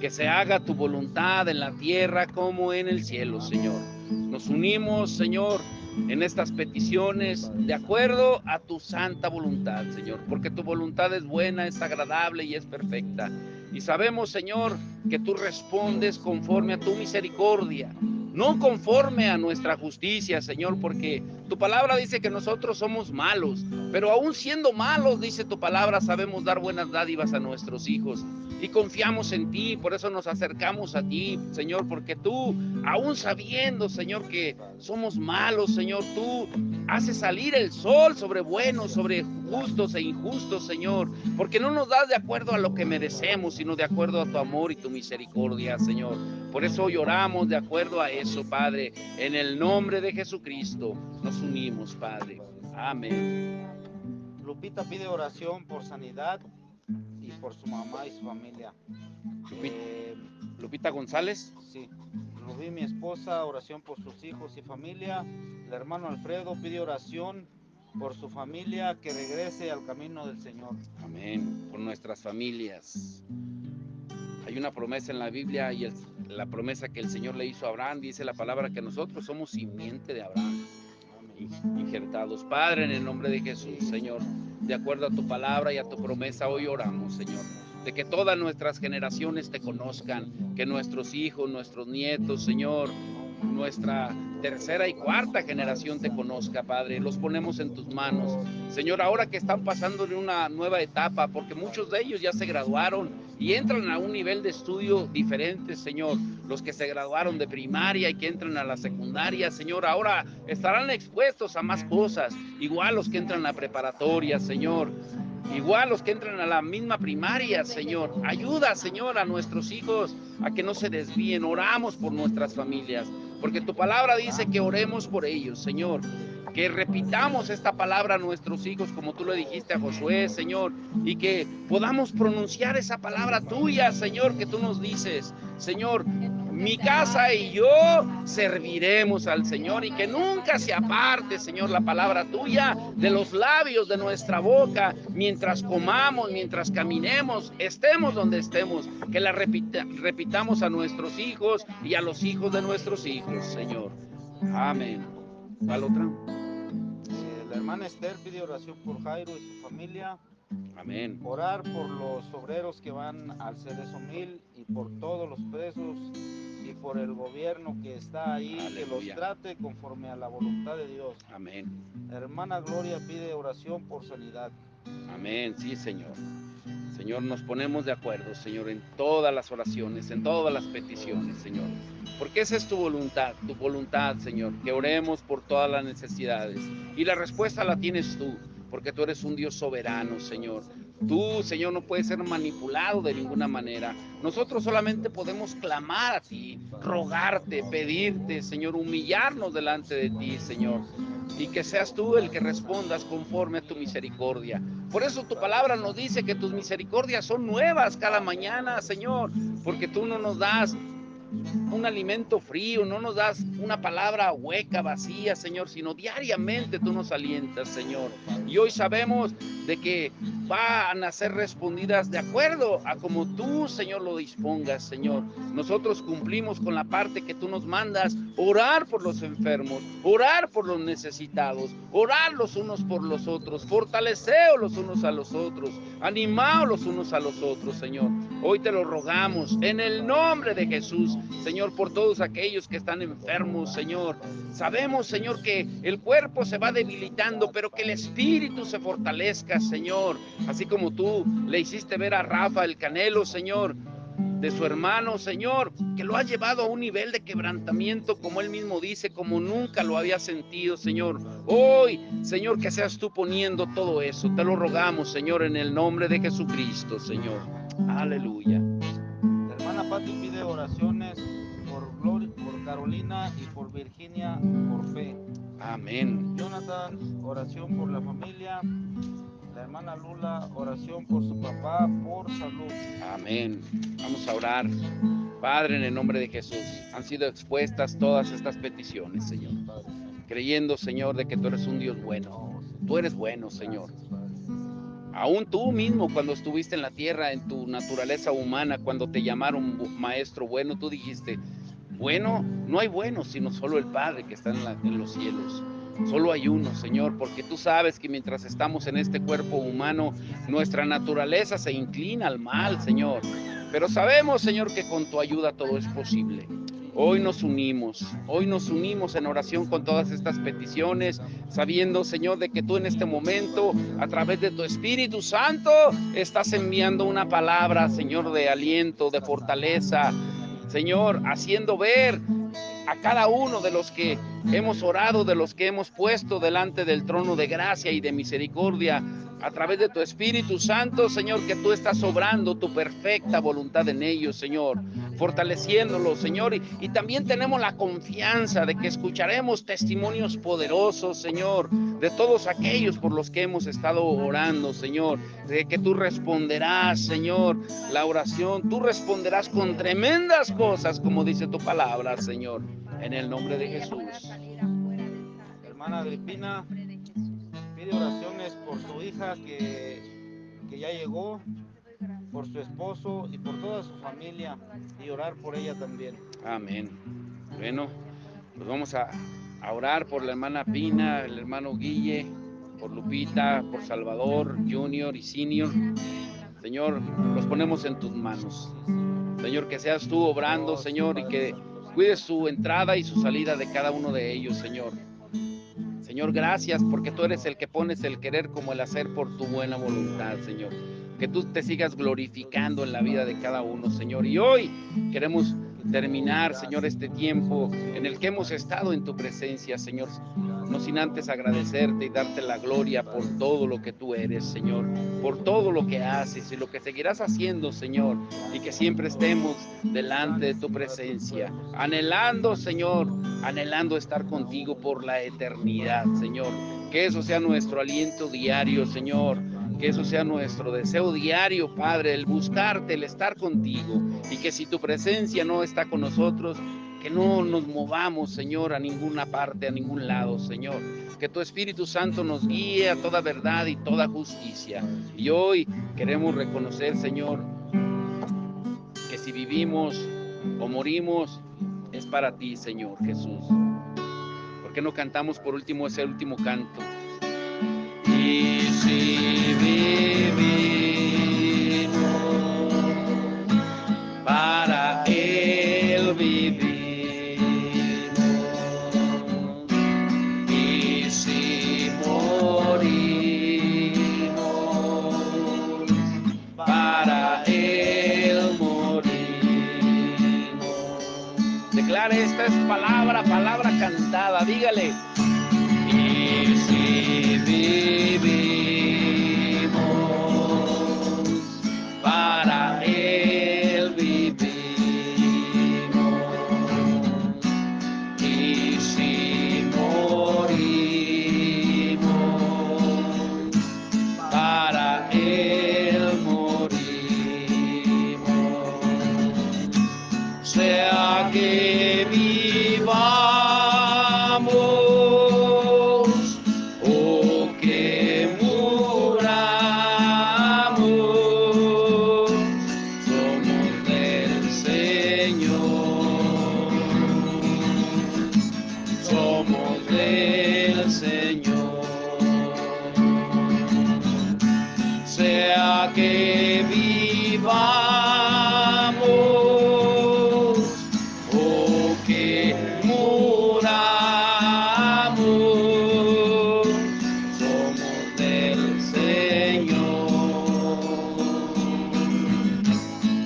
Que se haga tu voluntad en la tierra como en el cielo, Señor. Nos unimos, Señor, en estas peticiones de acuerdo a tu santa voluntad, Señor, porque tu voluntad es buena, es agradable y es perfecta. Y sabemos, Señor, que tú respondes conforme a tu misericordia, no conforme a nuestra justicia, Señor, porque tu palabra dice que nosotros somos malos, pero aún siendo malos, dice tu palabra, sabemos dar buenas dádivas a nuestros hijos. Y confiamos en ti, por eso nos acercamos a ti, Señor, porque tú, aún sabiendo, Señor, que somos malos, Señor, tú haces salir el sol sobre buenos, sobre justos e injustos, Señor, porque no nos das de acuerdo a lo que merecemos, sino de acuerdo a tu amor y tu misericordia, Señor. Por eso hoy oramos de acuerdo a eso, Padre. En el nombre de Jesucristo nos unimos, Padre. Amén. Lupita pide oración por sanidad y por su mamá y su familia. Lupita González. Sí. Rubí, mi esposa, oración por sus hijos y familia. El hermano Alfredo pide oración por su familia, que regrese al camino del Señor. Amén. Por nuestras familias. Hay una promesa en la Biblia y la promesa que el Señor le hizo a Abraham, dice la palabra que nosotros somos simiente de Abraham, injertados. Padre, en el nombre de Jesús, Señor, de acuerdo a tu palabra y a tu promesa, hoy oramos, Señor, de que todas nuestras generaciones te conozcan, que nuestros hijos, nuestros nietos, Señor, nuestra tercera y cuarta generación te conozca, Padre. Los ponemos en tus manos, Señor, ahora que están pasando en una nueva etapa, porque muchos de ellos ya se graduaron y entran a un nivel de estudio diferente, Señor. Los que se graduaron de primaria y que entran a la secundaria, Señor, ahora estarán expuestos a más cosas. Igual los que entran a la preparatoria, Señor. Igual los que entran a la misma primaria, Señor. Ayuda, Señor, a nuestros hijos a que no se desvíen. Oramos por nuestras familias, porque tu palabra dice que oremos por ellos, Señor. Que repitamos esta palabra a nuestros hijos como tú le dijiste a Josué, Señor, y que podamos pronunciar esa palabra tuya, Señor, que tú nos dices, Señor, mi casa y yo serviremos al Señor, y que nunca se aparte, Señor, la palabra tuya de los labios de nuestra boca, mientras comamos, mientras caminemos, estemos donde estemos, que la repitamos a nuestros hijos y a los hijos de nuestros hijos, Señor. Amén. ¿Cuál otra? La hermana Esther pide oración por Jairo y su familia. Amén. Orar por los obreros que van al Cerezo 1000 y por todos los presos y por el gobierno que está ahí. Aleluya. Que los trate conforme a la voluntad de Dios. Amén. La hermana Gloria pide oración por sanidad. Amén, sí, Señor. Señor, nos ponemos de acuerdo, Señor, en todas las oraciones, en todas las peticiones, Señor. Porque esa es tu voluntad, Señor, que oremos por todas las necesidades. Y la respuesta la tienes tú, porque tú eres un Dios soberano, Señor. Tú, Señor, no puedes ser manipulado de ninguna manera. Nosotros solamente podemos clamar a ti, rogarte, pedirte, Señor, humillarnos delante de ti, Señor. Y que seas tú el que respondas conforme a tu misericordia. Por eso tu palabra nos dice que tus misericordias son nuevas cada mañana, Señor, porque tú no nos das un alimento frío, no nos das una palabra hueca, vacía, Señor, sino diariamente tú nos alientas, Señor. Y hoy sabemos de que van a ser respondidas de acuerdo a como tú, Señor, lo dispongas, Señor. Nosotros cumplimos con la parte que tú nos mandas, orar por los enfermos, orar por los necesitados, orar los unos por los otros, fortaleceos los unos a los otros, animaos los unos a los otros, Señor. Hoy te lo rogamos en el nombre de Jesús, Señor, por todos aquellos que están enfermos, Señor. Sabemos, Señor, que el cuerpo se va debilitando, pero que el espíritu se fortalezca, Señor. Así como tú le hiciste ver a Rafa el Canelo, Señor, de su hermano, Señor, que lo ha llevado a un nivel de quebrantamiento, como él mismo dice, como nunca lo había sentido, Señor. Hoy, Señor, que seas tú poniendo todo eso. Te lo rogamos, Señor, en el nombre de Jesucristo, Señor. Aleluya. La hermana Pati pide oraciones por Carolina y por Virginia por fe. Amén. Jonathan, oración por la familia. La hermana Lula, oración por su papá, por salud. Amén. Vamos a orar. Padre, en el nombre de Jesús, han sido expuestas todas estas peticiones, Señor. Creyendo, Señor, de que tú eres un Dios bueno. Tú eres bueno, Señor. Aún tú mismo, cuando estuviste en la tierra, en tu naturaleza humana, cuando te llamaron maestro bueno, tú dijiste, bueno, no hay bueno, sino solo el Padre que está en los cielos. Solo hay uno, Señor, porque tú sabes que mientras estamos en este cuerpo humano, nuestra naturaleza se inclina al mal, Señor. Pero sabemos, Señor, que con tu ayuda todo es posible. Hoy nos unimos en oración con todas estas peticiones, sabiendo, Señor, de que tú en este momento, a través de tu Espíritu Santo, estás enviando una palabra, Señor, de aliento, de fortaleza, Señor, haciendo ver a cada uno de los que hemos orado, de los que hemos puesto delante del trono de gracia y de misericordia, a través de tu Espíritu Santo, Señor, que tú estás obrando tu perfecta voluntad en ellos, Señor, fortaleciéndolos, Señor, y también tenemos la confianza de que escucharemos testimonios poderosos, Señor, de todos aquellos por los que hemos estado orando, Señor, de que tú responderás, Señor, la oración, tú responderás con tremendas cosas, como dice tu palabra, Señor, en el nombre de Jesús. Hermana Agripina, pide oraciones por su hija que ya llegó, por su esposo y por toda su familia, y orar por ella también. Amén. Bueno, pues vamos a orar por la hermana Pina, el hermano Guille, por Lupita, por Salvador, Junior y Senior. Señor, los ponemos en tus manos. Señor, que seas tú obrando, Señor, y que cuides su entrada y su salida de cada uno de ellos, Señor. Señor, gracias porque tú eres el que pones el querer como el hacer por tu buena voluntad, Señor. Que tú te sigas glorificando en la vida de cada uno, Señor. Y hoy queremos terminar, Señor, este tiempo en el que hemos estado en tu presencia, Señor. No sin antes agradecerte y darte la gloria por todo lo que tú eres, Señor. Por todo lo que haces y lo que seguirás haciendo, Señor. Y que siempre estemos delante de tu presencia. Anhelando, Señor, anhelando estar contigo por la eternidad, Señor. Que eso sea nuestro aliento diario, Señor. Que eso sea nuestro deseo diario, Padre, el buscarte, el estar contigo. Y que si tu presencia no está con nosotros, que no nos movamos, Señor, a ninguna parte, a ningún lado, Señor. Que tu Espíritu Santo nos guíe a toda verdad y toda justicia. Y hoy queremos reconocer, Señor, que si vivimos o morimos, es para ti, Señor Jesús. ¿Por qué no cantamos por último ese último canto? Y si vivimos, para Él vivimos. Y si morimos, para Él morimos. Declare, esta es palabra cantada, dígale. Y si vivimos, para Él vivimos. Y si morimos, para Él morimos. Sea que vivamos o que muramos, somos del Señor. Somos del Señor. Sea que vivamos o que muramos, somos del Señor.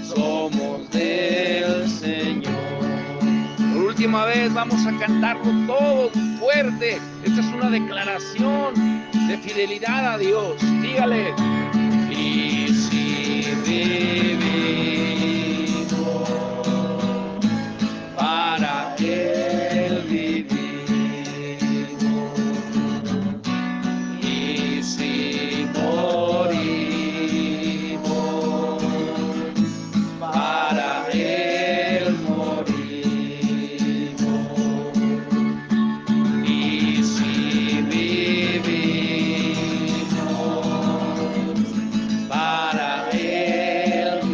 Somos del Señor. Por última vez vamos a cantarlo todo fuerte. Esta es una declaración de fidelidad a Dios. Dígale. Y si vivimos, para Él vivimos. Y si morimos, para Él morimos. Y si vivimos, para Él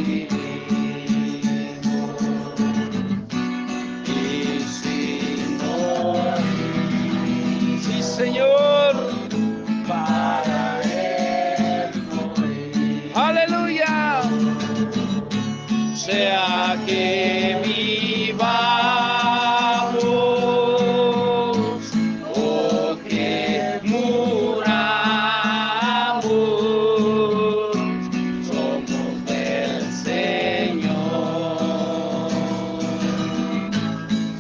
que vivamos o que muramos, somos del Señor,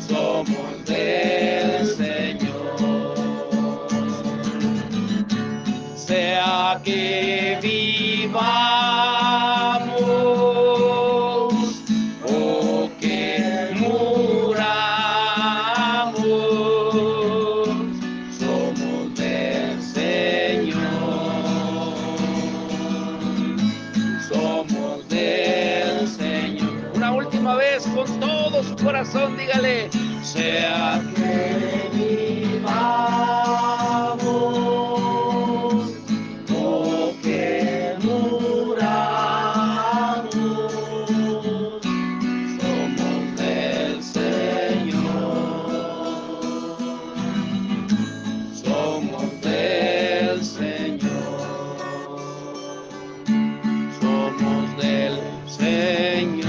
somos del Señor. Sea que vivamos o que muramos, somos del Señor, somos del Señor. Una última vez con todo su corazón, dígale, sea que vivamos o que muramos, somos del Señor, somos del Señor, somos del Señor.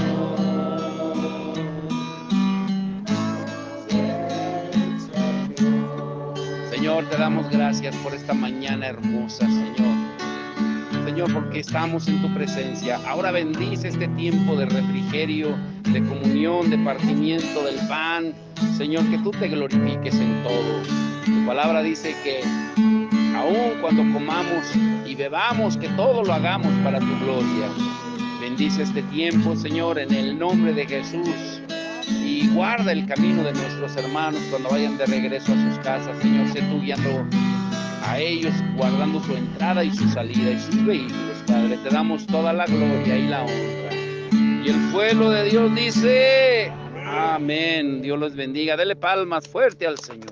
Señor, te damos gracias por esta mañana hermosa, Señor. Señor, porque estamos en tu presencia. Ahora bendice este tiempo de refrigerio, de comunión, de partimiento del pan. Señor, que tú te glorifiques en todo. Tu palabra dice que aun cuando comamos y bebamos, que todo lo hagamos para tu gloria. Bendice este tiempo, Señor, en el nombre de Jesús. Y guarda el camino de nuestros hermanos cuando vayan de regreso a sus casas. Señor, sé tú guiando a ellos, guardando su entrada y su salida y sus vehículos, Padre. Te damos toda la gloria y la honra. Y el pueblo de Dios dice, amén. Dios los bendiga. Dele palmas fuerte al Señor.